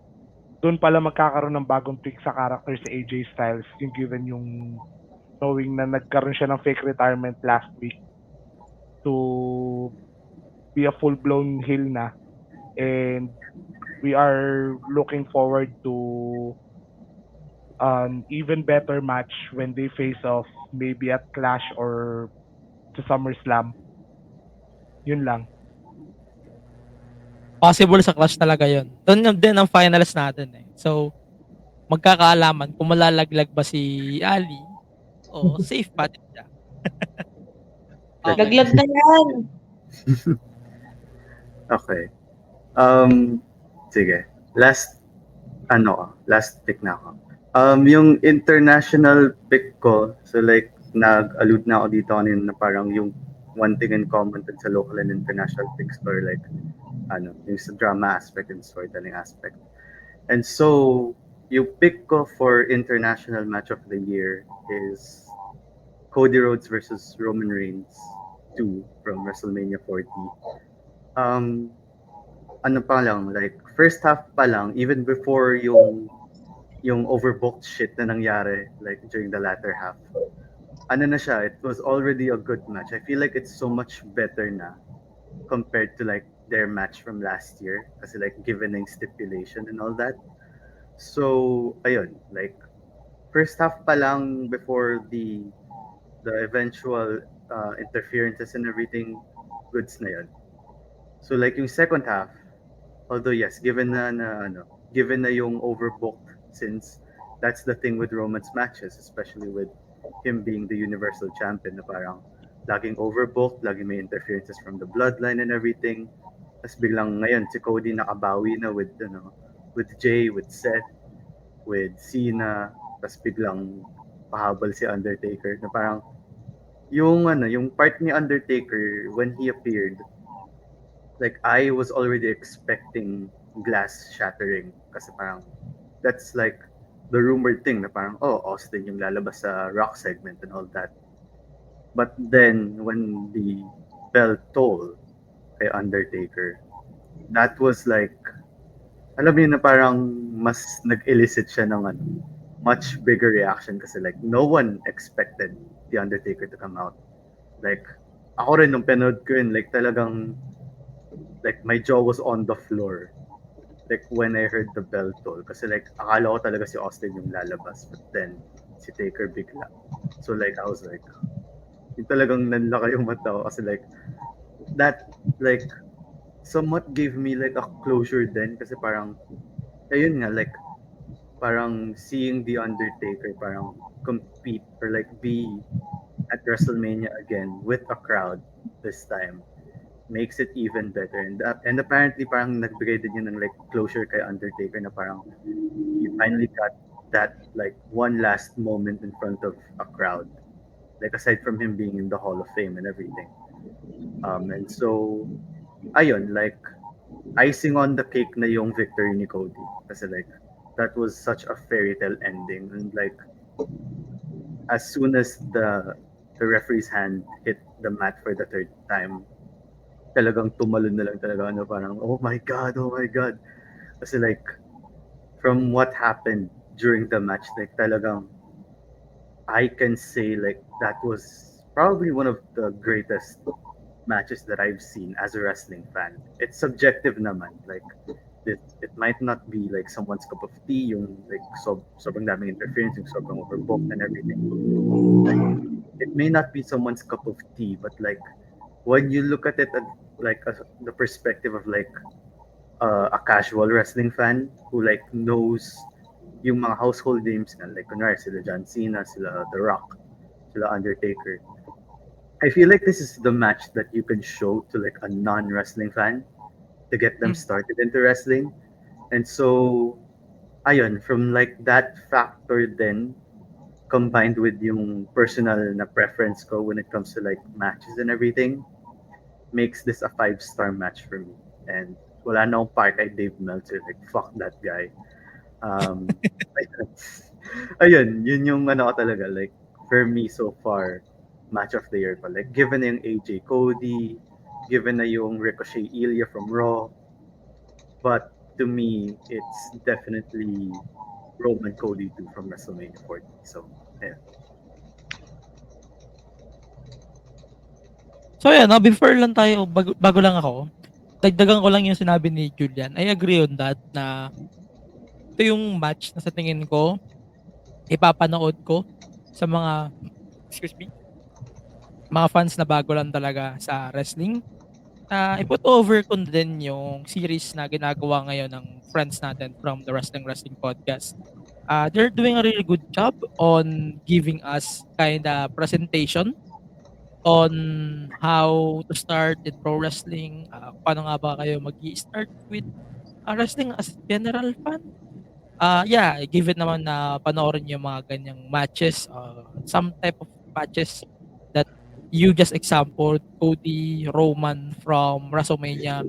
doon pala magkakaroon ng bagong tweak sa character si AJ Styles, yung given yung knowing na nagkaroon siya ng fake retirement last week to be a full-blown heel na. And we are looking forward to an even better match when they face off maybe at Clash or sa SummerSlam. Yun lang. Possible sa Clash talaga yun. Doon din ang finals natin eh. So, magkakaalaman kung malalaglag ba si Ali o safe pa din siya. Okay. Laglag na yan. Okay. Sige. Last pick na ako. Yung international pick ko, so like, nag-allude na ako dito kanina na parang yung one thing in common sa local and international picks ko, like, yung sa drama aspect and storytelling aspect. And so, yung pick ko for international match of the year is Cody Rhodes versus Roman Reigns 2 from WrestleMania 40. Ano pa lang, like, first half pa lang, even before yung overbooked shit na nangyari, like, during the latter half, ano na siya, it was already a good match. I feel like it's so much better na compared to, like, their match from last year. Kasi, like, given yung stipulation and all that. So, ayun, like, first half pa lang before the eventual interferences and everything, goods na yun. So, like, yung second half, although yes, given na yung overbooked, since that's the thing with Roman's matches, especially with him being the Universal Champion, na parang laging overbooked, laging may interferences from the bloodline and everything. Tapos biglang ngayon si Cody nakabawi na with Jay, with Seth, with Cena, tapos biglang pahabol si Undertaker na parang yung part ni Undertaker when he appeared, like, I was already expecting glass shattering kasi parang that's like the rumored thing na parang Austin yung lalabas sa Rock segment and all that. But then when the bell tolled kay Undertaker, that was like, alam mo yun na parang mas nag-elicit siya ng much bigger reaction kasi like no one expected the Undertaker to come out. Like, ako rin nung panood ko yun, like talagang like my jaw was on the floor like when I heard the bell toll kasi like akala ko talaga si Austin yung lalabas, but then si Taker bigla. So like I was like, yung talagang nanlaka yung mata ko kasi like that like somewhat gave me like a closure then kasi parang ayun nga, like parang seeing the Undertaker parang compete or like be at WrestleMania again with a crowd this time makes it even better, and apparently parang nagbigay din yun ng like closure kay Undertaker na parang he finally got that like one last moment in front of a crowd, like aside from him being in the Hall of Fame and everything. And so ayun, like icing on the cake na yung victory ni Cody kasi like that was such a fairy tale ending, and like as soon as the referee's hand hit the mat for the third time, talagang tumalon na lang talaga parang oh my god kasi like from what happened during the match, like talagang I can say like that was probably one of the greatest matches that I've seen as a wrestling fan. It's subjective naman, like it might not be like someone's cup of tea yung like sobrang daming interference, yung sobrang overbooked and everything. Like, it may not be someone's cup of tea, but like when you look at it at like the perspective of like a casual wrestling fan who like knows yung mga household names na like kunwari sila John Cena, sila The Rock, sila Undertaker, I feel like this is the match that you can show to like a non-wrestling fan to get them Mm. started into wrestling. And so, ayun, from like that factor then, combined with yung personal na preference ko when it comes to like matches and everything, makes this a 5-star match for me. And wala na akong part kay Dave Meltzer. Like, fuck that guy. Like, ayun, yun yung ano ko talaga. Like, for me so far, match of the year ko. Like, given na yung AJ Cody, given na yung Ricochet Ilya from Raw, but to me, it's definitely Roman Cody 2 from WrestleMania 40. So, yeah. So ayan, before lang tayo, bago lang ako, dagdagan ko lang yung sinabi ni Julian. I agree on that na ito yung match na sa tingin ko, ipapanood ko sa mga, excuse me, mga fans na bago lang talaga sa wrestling. I-put over ko din yung series na ginagawa ngayon ng friends natin from the Wrestling Podcast. They're doing a really good job on giving us kind of presentation on how to start in pro wrestling. Paano nga ba kayo mag-i-start with wrestling as general fan? Yeah, given naman na panoorin yung mga ganyang matches, some type of matches that you just example, Cody, Roman from WrestleMania.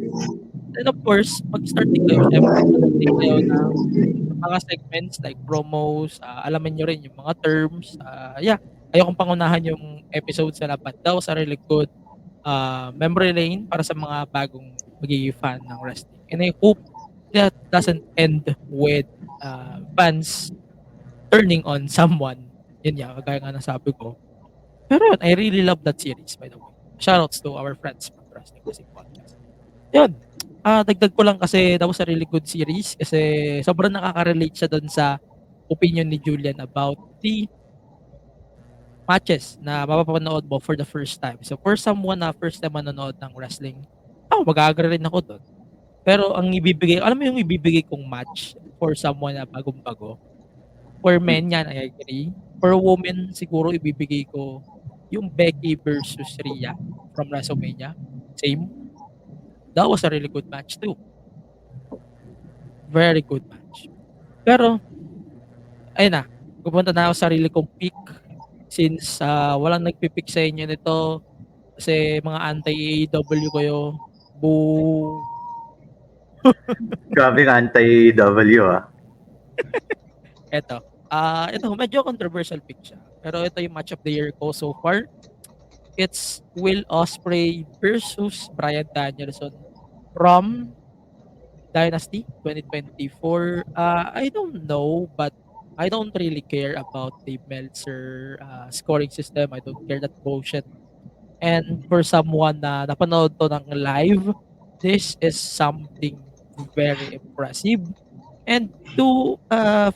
And of course, mag-start din kayo, syempre, manood din kayo ng mga segments like promos, alamin nyo rin yung mga terms. Yeah, ayokong pangunahan yung episodes na but that was a really good memory lane para sa mga bagong magiging fan ng wrestling. And I hope that doesn't end with fans turning on someone. Yun nga, kagaya nga ng sabi ko. Pero yun, I really love that series, by the way. Shoutouts to our friends from the Wrestling Classic Podcast. Yun. Dagdag ko lang kasi that was a really good series kasi sobrang nakaka-relate siya doon sa opinion ni Julian about the matches na mapapanood mo for the first time. So for someone na first time manonood ng wrestling, mag-agree rin ako doon. Pero ang ibibigay, alam mo yung ibibigay kong match for someone na bagong-bago? For men yan, I agree. For women, siguro ibibigay ko yung Becky versus Rhea from WrestleMania. Same. That was a really good match too. Very good match. Pero, ayun na. Pupunta na ako sa sarili kong pick since walang nagpipick sa inyo nito kasi mga anti-AEW kayo. Boo! Grabe ang anti-W Eto. Ito, medyo controversial pick siya. Pero ito yung match of the year ko so far. It's Will Ospreay versus Bryan Danielson from Dynasty 2024. I don't know, but I don't really care about the Meltzer scoring system. I don't care that bullshit. And for someone na napanood to ng live, this is something very impressive. And to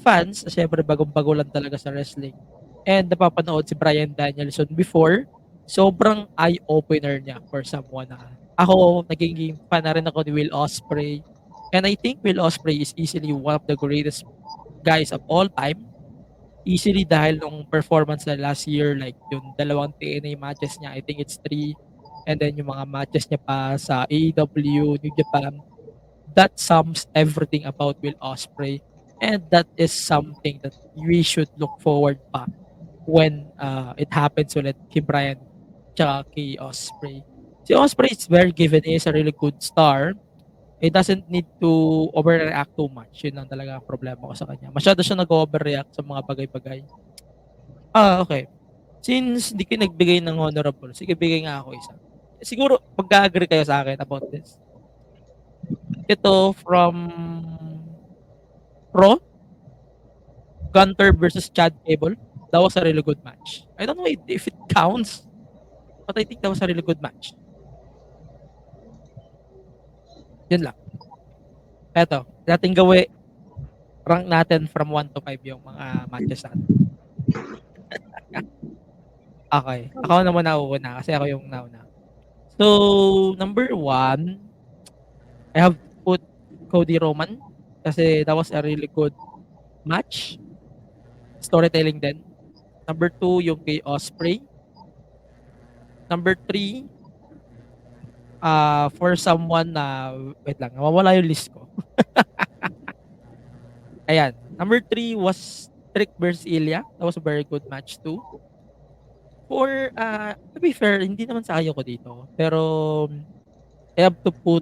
fans, syempre bagong-bago lang talaga sa wrestling. And napapanood si Bryan Danielson before, sobrang eye-opener niya for someone na ako, naging fan na rin ako ni Will Ospreay. And I think Will Ospreay is easily one of the greatest guys of all time. Easily dahil nung performance na last year, like yung dalawang TNA matches niya, I think it's 3. And then yung mga matches niya pa sa AEW, New Japan, that sums everything about Will Ospreay. And that is something that we should look forward pa when it happens ulit kay Bryan tsaka kay Ospreay. Si Ospreay is very given. He is a really good star. He doesn't need to overreact too much. Yun lang talaga ang problema ko sa kanya. Masyado siya nag-overreact sa mga bagay-bagay. Okay. Since hindi kayo nagbigay ng honorable, sige, bigay nga ako isa. Siguro, pagka-agree kayo sa akin about this. Ito from Raw, Gunter versus Chad Gable. That was a really good match. I don't know if it counts, but I think that was a really good match. Yun lang. Eto, dating gawi, rank natin from 1 to 5 yung mga matches natin. Okay. Ako naman nauuna kasi ako yung nauna. So, number 1, I have put Cody Roman kasi that was a really good match. Storytelling din. Number 2, yung kay Ospreay. Number 3, for someone na wait lang, nawawala yung list ko. Ayan, number 3 was Trick versus Ilya. That was a very good match too. For, to be fair, hindi naman sa ayaw ko dito. Pero, I have to put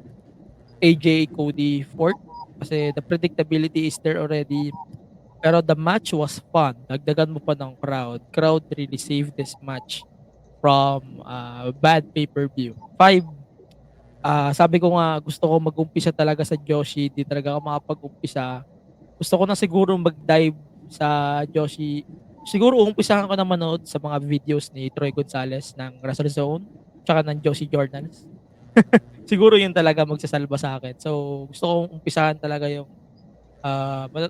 AJ Cody fourth kasi the predictability is there already. Pero the match was fun. Dagdagan mo pa ng crowd. Crowd really saved this match from bad pay-per-view. 5, sabi ko nga gusto ko mag-umpisa talaga sa Joshi. Di talaga ako makapag-umpisa. Gusto ko na siguro mag-dive sa Joshi. Siguro umpisahan ko na manood sa mga videos ni Troy Gonzalez ng WrestleZone tsaka ng Joshi Journals. Siguro yun talaga magsasalba sa akin. So, gusto kong umpisahan talaga yung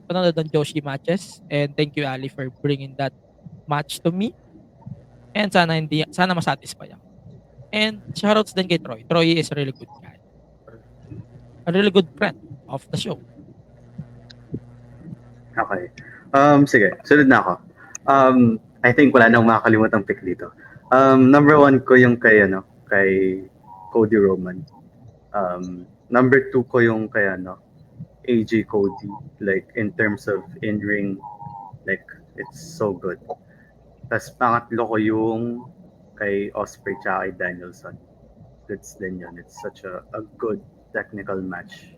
panonood ng Joshi matches. And thank you, Ali, for bringing that match to me. And sana masatisfy ako. And shoutouts din kay Troy. Troy is a really good guy. A really good friend of the show. Okay. Sige, sunod na ako. I think wala nang makakalimutan pick dito. Number 1 ko yung kay Cody Roman. Number 2 ko yung kay AJ Cody. Like, in terms of in-ring, like, it's so good. Tapos pangatlo ko yung kay Ospreay tsaka kay Danielson. That's din yun. It's such a good technical match.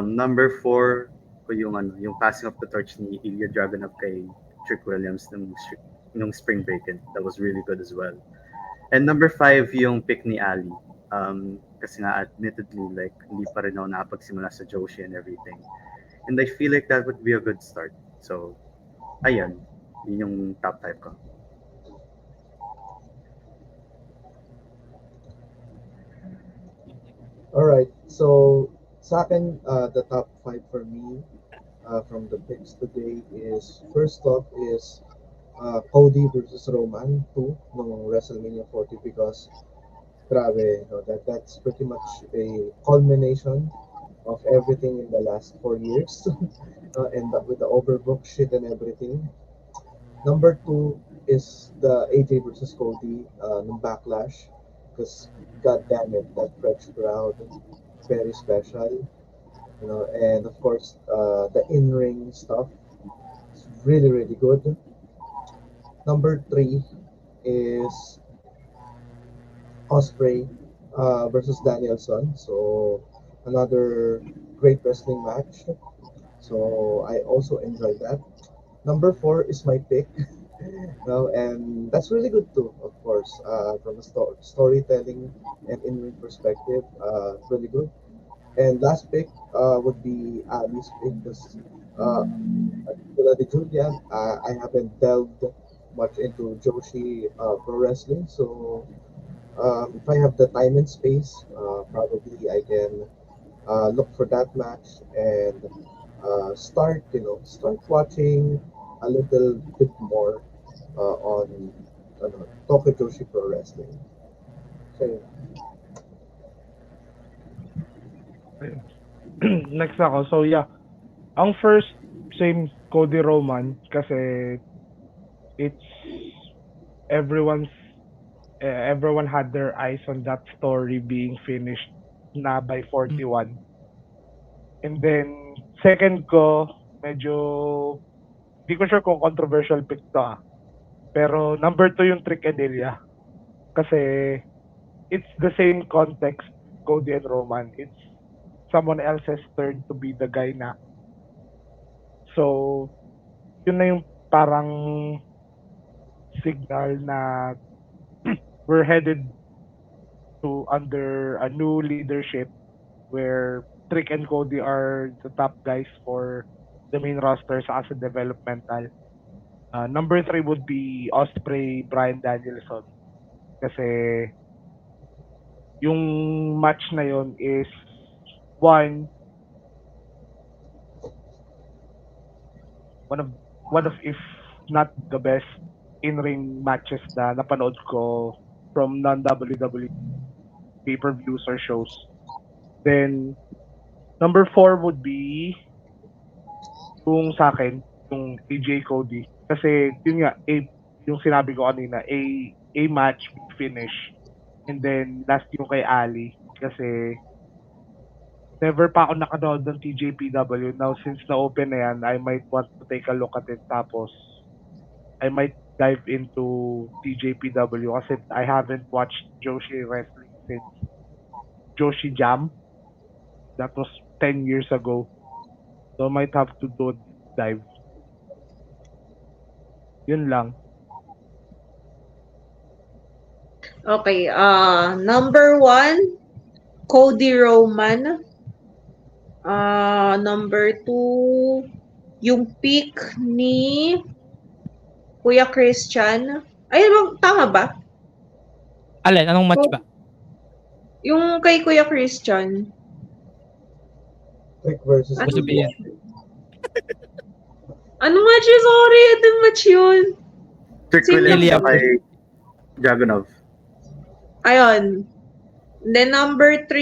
Number 4 ko yung passing of the torch ni Ilya Dragunov kay Trick Williams nung Spring Breakin'. That was really good as well. And number 5 yung pick ni Ali. Kasi nga admittedly like hindi pa rin ako nakapagsimula sa Joshi and everything. And I feel like that would be a good start. So, ayan. Yun yung top 5 ko. Alright, so sa akin, the top 5 for me from the picks today is, first off is Cody versus Roman 2 ng WrestleMania 40 because grabe, that's pretty much a culmination of everything in the last 4 years and with the overbooked shit and everything. Number 2 is the AJ versus Cody ng Backlash because god damn it, that French crowd, very special. And of course, the in-ring stuff is really, really good. Number 3 is Ospreay versus Danielson. So, another great wrestling match. So, I also enjoyed that. Number 4 is my pick. And that's really good too, of course, from a storytelling and in-ring perspective, really good. And last pick would be Ali's pick because Bloody Julian, I haven't delved much into Joshi Pro Wrestling, so if I have the time and space, probably I can look for that match and start watching a little bit more on Tokyo Joshi Pro Wrestling. So, Next ako. So yeah, ang first same Cody Roman kasi it's everyone had their eyes on that story being finished na by 41. And then second ko, medyo di ko sure kung controversial pick to pero number 2 yung Trick and Ilya kasi it's the same context, Cody and Roman. It's someone else's turn to be the guy na. So, yun na yung parang signal na we're headed to under a new leadership where Trick and Cody are the top guys for the main roster sa as a developmental. Number 3 would be Ospreay, Bryan Danielson. Kasi yung match na yun is one of if not the best in-ring matches na napanood ko from non-WWE pay-per-views or shows. Then number 4 would be yung sa akin, yung AJ Cody. Kasi yun nga, yung sinabi ko kanina, a match finish And then, last yung kay Ali. Kasi, never pa ako nakanood ng TJPW. Now, since na-open na yan, I might want to take a look at it. Tapos, I might dive into TJPW kasi I haven't watched Joshi Wrestling since Joshi Jam. That was 10 years ago. So, I might have to do a dive. Yun lang. Okay, number 1, Cody Roman. Number 2, yung pick ni Kuya Christian. Ay, tama ba? Alin, anong match ba? Yung kay Kuya Christian. Trick versus Ano sabihin? Anong match yun? Sorry, anong match yun? Trick Sino Williams yun? kay Dragunov. Ayun. Then number 3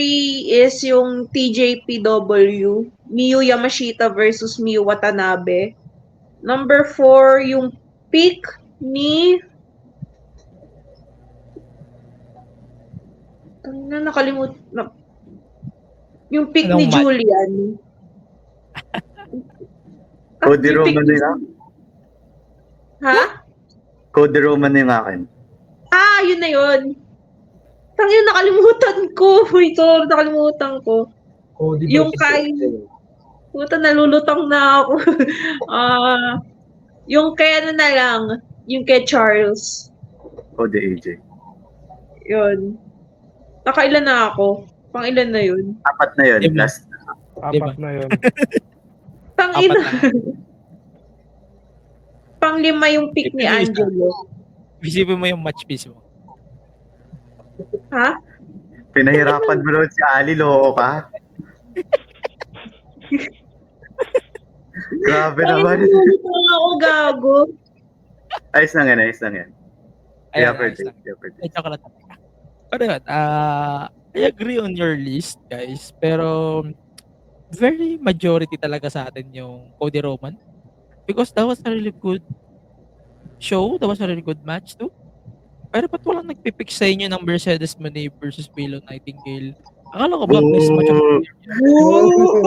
is yung TJPW, Miyu Yamashita versus Miyu Watanabe. Number 4, yung pick ni... Nakalimutan. Yung pick Anong ni match? Julian. Cody yung pick Roman ni- din Ha? Cody Roman yung akin. Yun na yun. Tangin, nakalimutan ko. Wait, sorry, nakalimutan ko. Cody Yung versus kay- AJ. Puta, nalulutang na ako. Yung kay ano na lang, yung kay Charles. Cody AJ. Yun. Nakailan na ako? Pang ilan na yun? 4 na yun. Diba? Last. Apat na yun. Pang Apat ina. na. Pang 5 yung pick ni Ipin yung isa. Angelo. Isipin mo yung match mismo. Ha? Pinahirapan mo rin si Ali, loko ka. Grabe naman. Nalulutang ako, gago. Ayos lang yan, ayos lang yan. Ayan, Kaya ayos lang. pwede. Ay, chocolate. Pero yun, I agree on your list, guys. Pero, very majority talaga sa atin yung Cody Roman. Because that was a really good show. That was a really good match too. Pero ba't walang nagpipick sa inyo ng Mercedes Moné versus Willow Nightingale? Akala ko ba best match of the year? Woo!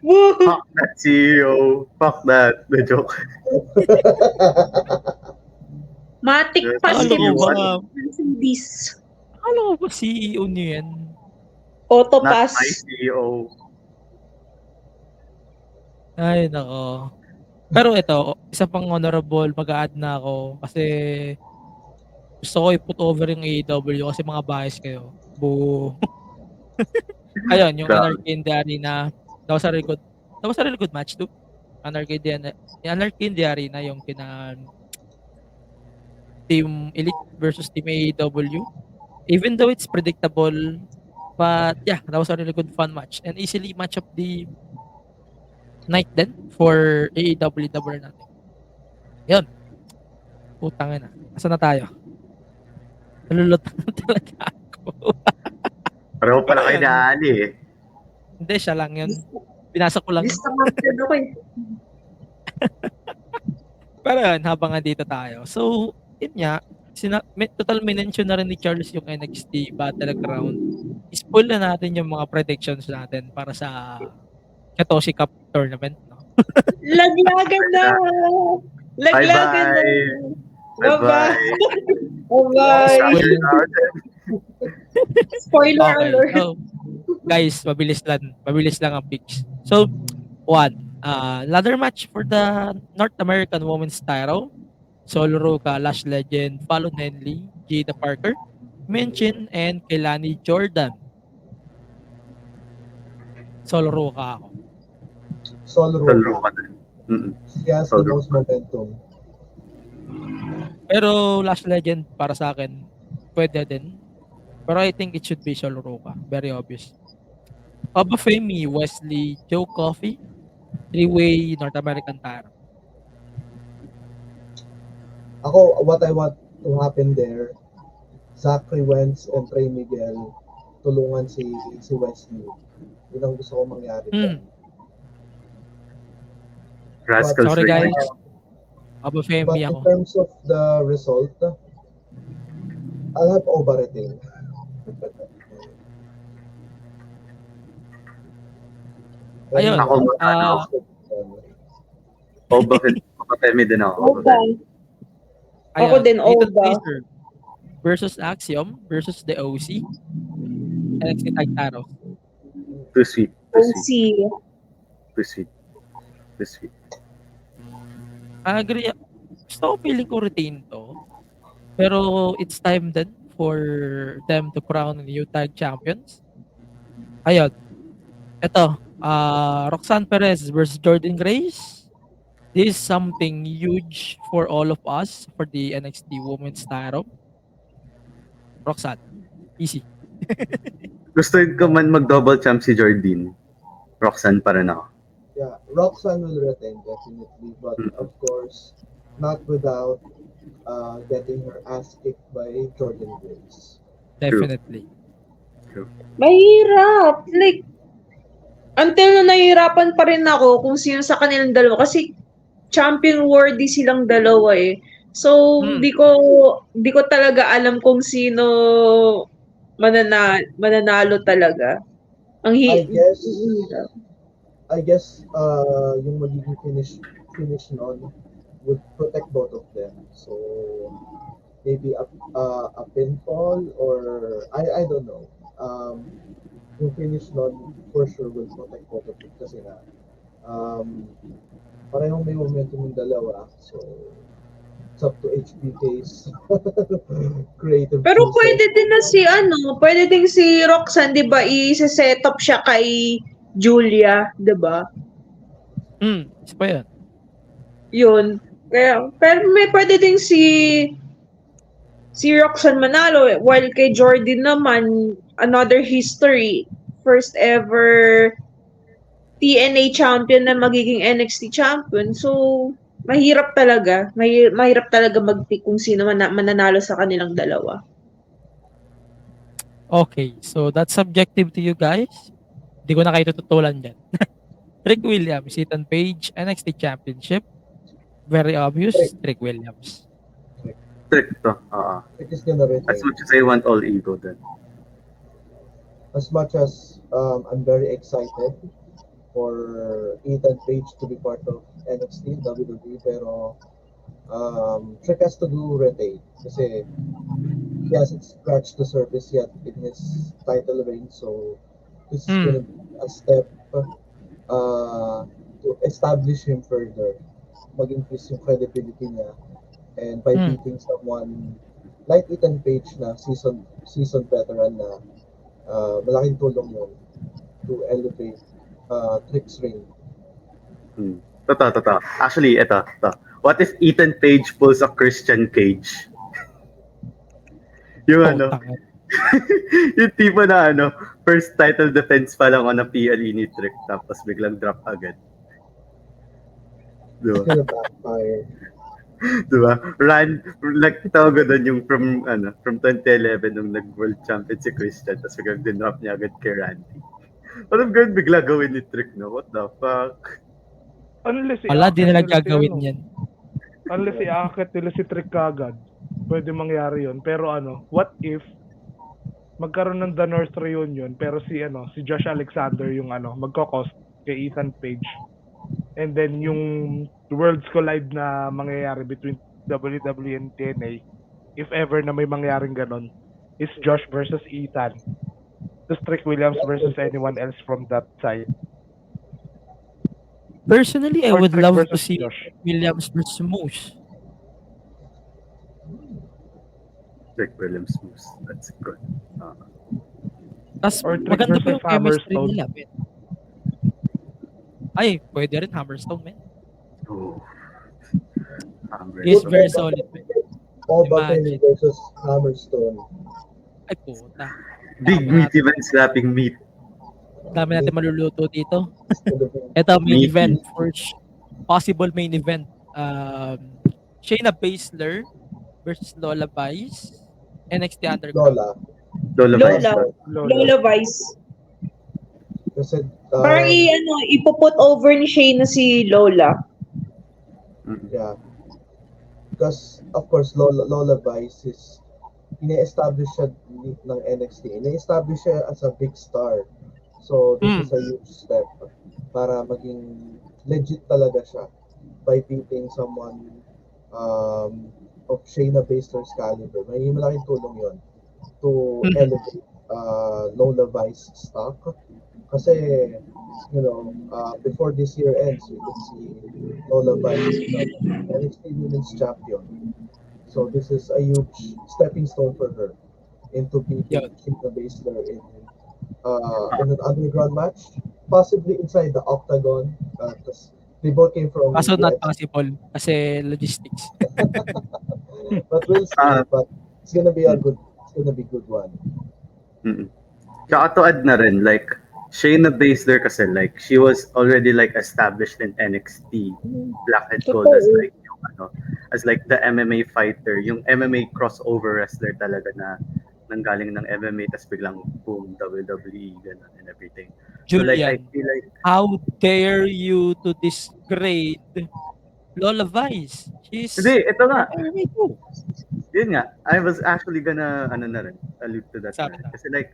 Woo! Fuck that CEO. Fuck that. The joke. Matik pa Akala si ko ba, Mercedes. akala ko ba CEO niyo yan? Auto Not pass. my CEO. Ay, nako. Pero ito, isa pang honorable, mag-a-add na ako kasi gusto ko i-put over yung AEW kasi mga bias kayo. Boo. Ayun, yung Grabe. Anarchy in the Arena, that was a really good match too. Anarchy in the Arena, yung kina Team Elite versus Team AEW. Even though it's predictable, but yeah, that was a really good fun match. And easily match of the night din for AEW double natin. Yun. Putang ina. Asan na tayo? Nalulutang na talaga ako. Pareho pala kayo ni Ali eh. Hindi, siya lang yun. Pinasa ko lang. Lista master ako eh. Pero yun, habang dito tayo. So, yun nga, total mention na rin ni Charles yung NXT Battleground. Spoil na natin yung mga predictions natin para sa Katoshi Cup tournament. No? Laglagan na! Laglagan na! Bye-bye. Bye-bye! Bye-bye. Bye-bye! Spoiler Okay. alert! So, guys, mabilis lang ang picks. So, ladder match for the North American Women's title. Sol Ruka, Lash Legend, Fallon Henley, Jada Parker, Menchin, and Kelani Jordan. Sol Ruka ako. Sol Talo Ruka. ka din. Mm-mm. He has the most momentum. Pero Lash Legend para sa akin, pwede din. Pero I think it should be Sol Ruka. Very obvious. Hall of Fame, Wesley, Joe Coffey, three-way North American title. Ako, what I want to happen there, Zachary Wentz and Trey Miguel tulungan si Wesley. Yun ang gusto ko mangyari. Rascals Sorry Ring. guys. Hall of Fame But me in ako. terms of the result, I'll have Oba retain. Ayun, Ako, Oba Femi din ako. Oba. Ako ayun, din, Nathan Oba. Fraser versus Axiom versus the OC. NXT Tag Taro. Too sweet. OC. Agree. Gusto ko feeling ko retain to. Pero it's time then for them to crown new tag champions. Ayun. Ito, Roxanne Perez versus Jordan Grace. This is something huge for all of us for the NXT Women's title. Roxanne, easy. Gusto ko man mag-double champ si Jordyn. Roxanne pa rin ako. Yeah, Roxanne will retain definitely, but of course, not without getting her ass kicked by Jordan Grace. Definitely. Mahirap. Like, until na nahihirapan pa rin ako kung sino sa kanilang dalawa. Kasi, champion worthy silang dalawa eh. So, di ko talaga alam kung sino mananalo talaga. I guess yung magiging finish nun would protect both of them. So maybe a pinfall or I don't know. Yung finish nun for sure will protect both of them kasi na parehong may momentum yung dalawa. So it's up to HBK's creative. Pero process. pwede din si Roxanne, 'di ba? I-set up siya kay Julia, 'di ba? Isa pa yan. Yun. Kaya, pero may pwede din si Roxanne manalo, while kay Jordan naman, another history, first ever TNA champion na magiging NXT champion. So, mahirap talaga. Mahirap talaga mag-pick kung sino mananalo sa kanilang dalawa. Okay, so that's subjective to you guys. Hindi ko na kayo tututulan dyan. Trick Williams, Ethan Page, NXT Championship. Very obvious, Trick Williams. Trick to. It is gonna retain. As much as I want all ego then. As much as I'm very excited for Ethan Page to be part of NXT, WWE, pero Trick has to do retain kasi he hasn't scratched the surface yet in his title reign, so this is gonna be a step to establish him further, mag-increase yung credibility niya, and by beating someone like Ethan Page na seasoned veteran na malaking tulong yun to elevate Trick's reign. Totoo. Actually, ito. What if Ethan Page pulls a Christian Cage? Yung yung tipo na first title defense pa lang on a PLE ni Trick, tapos biglang drop agad. Diba? It's gonna backfire. Diba? Nakita ko doon yung from 2011 nung nag-world champion si Christian, tapos biglang dinrop niya agad kay Randy. Anong ganun bigla gawin ni Trick, no? What the fuck? Wala, di nila gagawin yan. Unless i-akit nila si Trick kagad, pwede mangyari yun. Pero what if magkaroon ng The North Reunion, pero si Josh Alexander yung magko-cost kay Ethan Page. And then yung Worlds Collide na mangyayari between WWE and TNA, if ever na may mangyaring ganon, is Josh versus Ethan. Just Trick Williams versus anyone else from that side. Personally, I Or would Trick love to versus see Josh. Williams versus Moose. Trick Williams moves. That's good. Tapos Or Trick maganda pa versus yung chemistry Hammerstone. nila. Men. Ay, pwede rin Hammerstone, man. Oh. He's very solid, man. Oba Imagine. versus Hammerstone. Ay, puta. Big meat event slapping meat. Dami natin maluluto dito. Ito, main Meaty. event. Possible main event. Shayna Baszler versus Lola Vice. NXT Underground. Lola Vice. Kasi Parang ipuput over ni Shayna si Lola. yeah. Because of course Lola Vice is ine-establish siya ng NXT. Ine-establish siya as a big star. So, this is a huge step para maging legit talaga siya by beating someone of Shayna Baszler's caliber. May malaking tulong yon to elevate Lola Vice stock. Kasi, before this year ends, we could see Lola Vice NXT Women's Champion. So this is a huge stepping stone for her into beating Shayna Baszler in an underground match, possibly inside the octagon. Because they both came from Kaso the not possible kasi logistics. but we'll see. But it's gonna be good one. Tsaka to add na rin, like, Shayna Baszler kasi, like, she was already, like, established in NXT, Black and Gold as like the MMA fighter, yung MMA crossover wrestler talaga na nanggaling ng MMA tas biglang boom, WWE, ganun and everything. So, like, I Julian, feel like, how dare you to disgrade Lola Vice? She's hindi, ito nga. MMA too. Yun nga, I was actually gonna, allude to that. Sabi Na. Kasi like,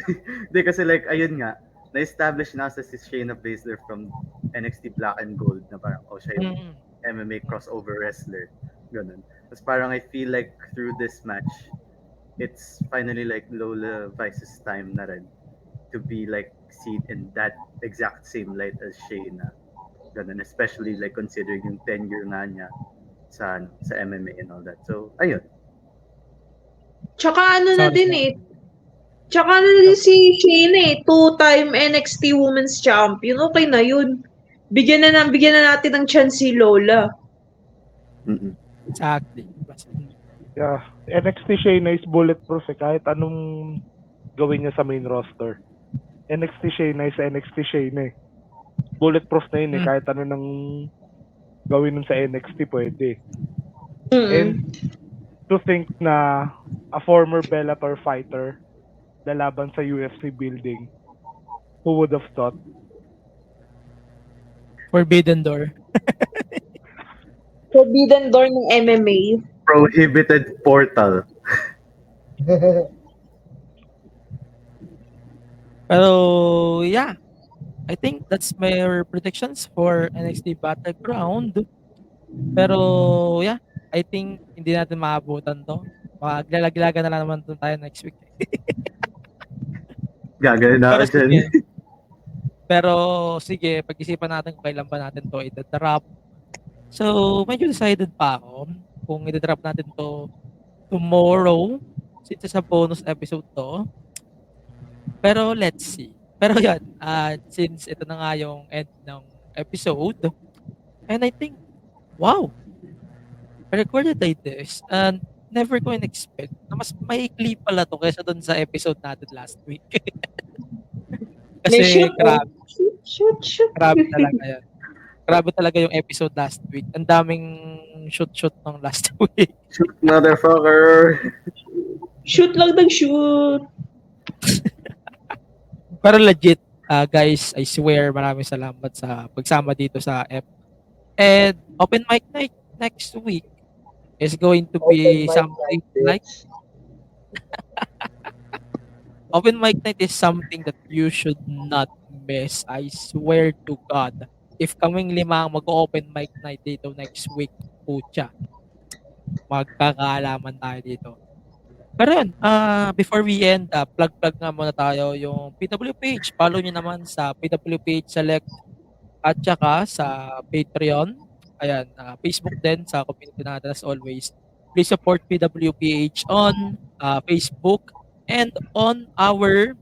hindi kasi like, ayun nga, na-establish na si Shayna Baszler from NXT Black and Gold na parang, siya yung MMA crossover wrestler. Ganun. Tapos parang I feel like through this match, it's finally like Lola Vice's time na rin to be like seen in that exact same light as Shayna. Ganun, especially like considering yung tenure nga niya sa MMA and all that. So, ayun. Tsaka na din eh. Tsaka na din si Shayna eh. 2-time NXT Women's Champion. Okay na yun. Bigyan na natin ng chance si Lola. Exactly. Yeah. NXT Shayna is bulletproof eh. Kahit anong gawin niya sa main roster. NXT Shayna is NXT Shayna eh. Bulletproof na yun eh. Kahit ano nang gawin nun sa NXT pwede. And to think na a former Bellator fighter lalaban sa UFC building, who would have thought? Forbidden Door. Forbidden Door ng MMA. Prohibited Portal. Pero, yeah. I think that's my predictions for NXT Battleground. Pero, yeah. I think hindi natin maabutan to. Maglalaglaga na lang naman tayo next week. Gagawin na ako dyan. Pero, sige, pag-isipan natin kung kailan ba natin to i-drop. So, medyo decided pa ako kung i-drop natin to tomorrow since sa bonus episode to. Pero, let's see. Pero yan, since ito na nga yung end ng episode, and I think, wow, I recorded like this, and never ko in-expect na mas maikli pala to kaysa dun sa episode natin last week. Kasi, grabe. Shoot. Grabe talaga yan. Grabe talaga yung episode last week. Ang daming shoot ng last week. Shoot, motherfucker! Shoot lang ng shoot. Pero legit, guys, I swear, maraming salamat sa pagsama dito sa F. And open mic night next week is going to be something like open mic night is something that you should not miss. I swear to God. If kaming lima ang mag-open mic night dito next week, pucha, magkakaalaman tayo dito. Pero yun, before we end, plug nga muna tayo yung PWPH. Follow nyo naman sa PWPH Select at saka sa Patreon. Ayan, Facebook din sa community natin as always. Please support PWPH on Facebook and on our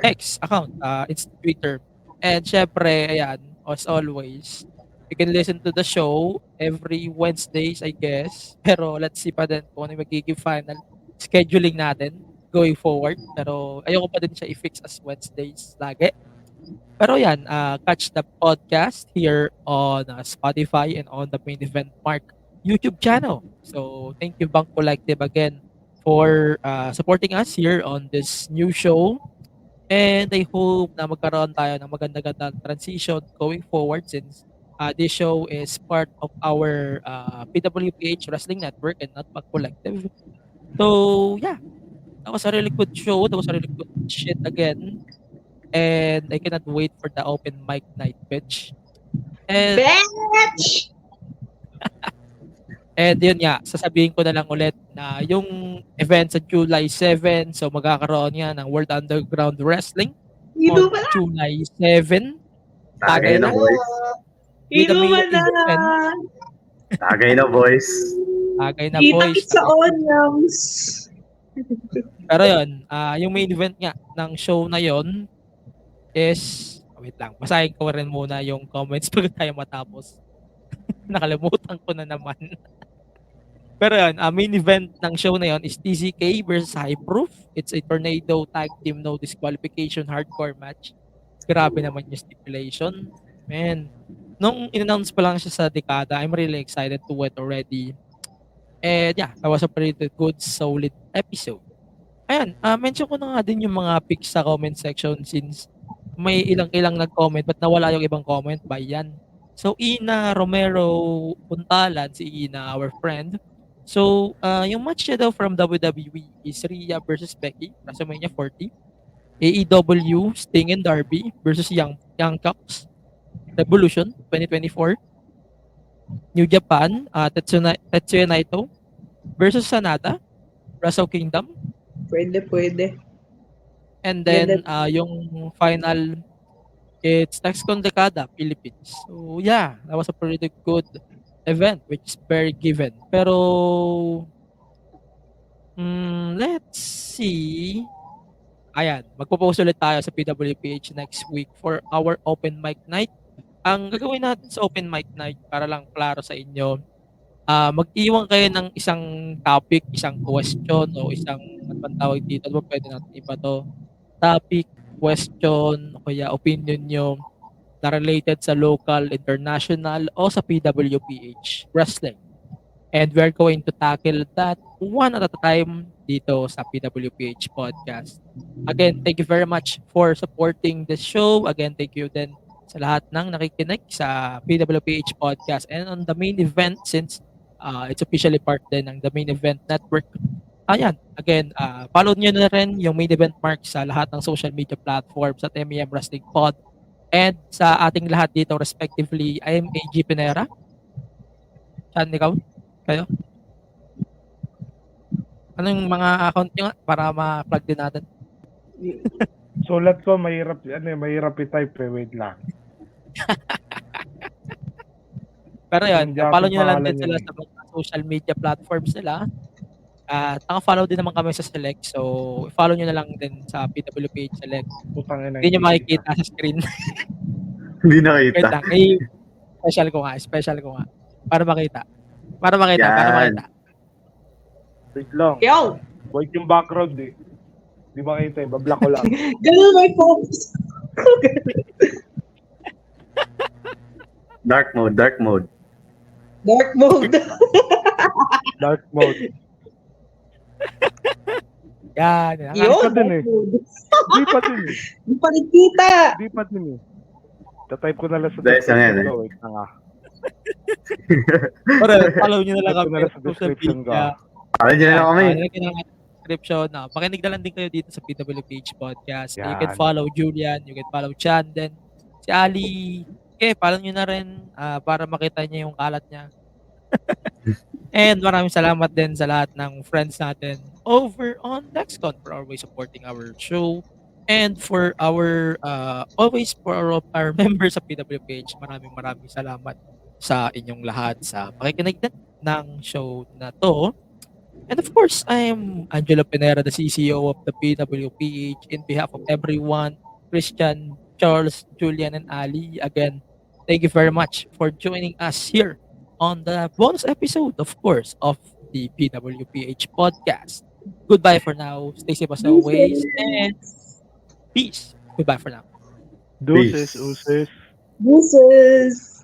X account, it's Twitter. And syempre, ayan, as always, you can listen to the show every Wednesdays, I guess. Pero let's see pa din kung ano yung magiging final scheduling natin going forward. Pero ayoko pa din siya i-fix as Wednesdays lagi. Pero yan, catch the podcast here on Spotify and on the Main Event Mark YouTube channel. So thank you Bang Collective again for supporting us here on this new show. And I hope na magkaroon tayo ng maganda-gandang transition going forward since this show is part of our PWPH Wrestling Network and not Bang Collective. So, yeah, that was a really good show. That was a really good shit again. And I cannot wait for the open mic night, bitch. And Bitch! yun nga, sasabihin ko na lang ulit na yung event sa July 7, so magkakaroon yan ng World Underground Wrestling Sino on ba na? July 7. Tagay na, Tagay na. boys. With the Sino main ba na? event. Tagay na, boys. Tagay na, Kita boys. kit sa onions. Pero yun, yung main event nga ng show na yun is, wait lang, basahin ko rin muna yung comments bago tayo matapos. Nakalimutan ko na naman. Pero yun, main event ng show na yun is TCK versus High Proof. It's a tornado tag team no disqualification hardcore match. Grabe naman yung stipulation. Man, nung in-announce pa lang siya sa dekada, I'm really excited to it already. And yeah, that was a pretty good, solid episode. Ayan, mention ko na nga din yung mga picks sa comment section since may ilang-ilang nag-comment but nawala yung ibang comment by yan. So, Ina Romero Puntalan, si Ina, our friend. So, yung match niya daw from WWE is Rhea versus Becky, WrestleMania 40. AEW, Sting and Darby versus Young Bucks, Revolution 2024. New Japan, Tetsuya Naito versus Sanada, Wrestle Kingdom. Pwede. And then, yung final, it's Texcon Decada, Philippines. So, yeah, that was a pretty good event, which is very given. Pero, let's see. Ayan, magpo-post ulit tayo sa PWPH next week for our open mic night. Ang gagawin natin sa open mic night, para lang klaro sa inyo, mag-iwan kayo ng isang topic, isang question, o isang, ano bang tawag dito, ano ba pwede natin iba to? Topic, question, o kaya opinion nyo na related sa local, international, o sa PWPH wrestling. And we're going to tackle that one at a time dito sa PWPH podcast. Again, thank you very much for supporting the show. Again, thank you din sa lahat ng nakikinig sa PWPH podcast and on the main event since it's officially part din ng the main event network. Ayan, again, follow nyo na rin yung main event mark sa lahat ng social media platforms at MEM Wrestling Pod. And sa ating lahat dito respectively, I am AG Pinera. Chan, ikaw? Kayo? Anong mga account nyo nga para ma-plug din natin? Sulat ko, mahirap i-type eh. Wait lang. Pero yun, Hindi ako follow nyo na lang pangalan din sila yun eh. sa mga social media platforms nila. At follow din naman kami sa Select. So, follow nyo na lang din sa PWPH Select. Putang ina. Hindi nyo makikita sa screen. Hindi Wait nakita. lang. Special ko nga. Para makita. Para Yan. makita. Wait lang. Yo! Wait yung background eh. Di makita eh. Bablock ko lang. Ganun may focus. Dark mode. Dark mode. Dark mode. Yan. Yo! pa din eh. Dark mode. Di pa din eh. Di pa rin kita. Di pa din eh. Tatype ko na lang sa Dahil sa yan, description ko. Wait lang ah. Pero follow nyo na lang Type ko kami na lang sa sa social description ko. media. Alam nyo na lang kami. Nilagyan ng description. Pakinig na lang din kayo dito sa PWPH podcast. You Yan. can follow Julian, you can follow Chan, then si Ali. Okay, follow nyo na rin para makita niya yung kalat niya. And maraming salamat din sa lahat ng friends natin over on Dexcon for always supporting our show. And for our always for our members sa PWPH, maraming salamat sa inyong lahat sa pakikinig din ng show na to. And of course, I am Angelo Pinera, the CCO of the PWPH. In behalf of everyone, Christian, Charles, Julian, and Ali, again, thank you very much for joining us here on the bonus episode, of course, of the PWPH podcast. Goodbye for now. Stay safe as always. And peace. Goodbye for now. Deuces, Peace. uses. Deuces.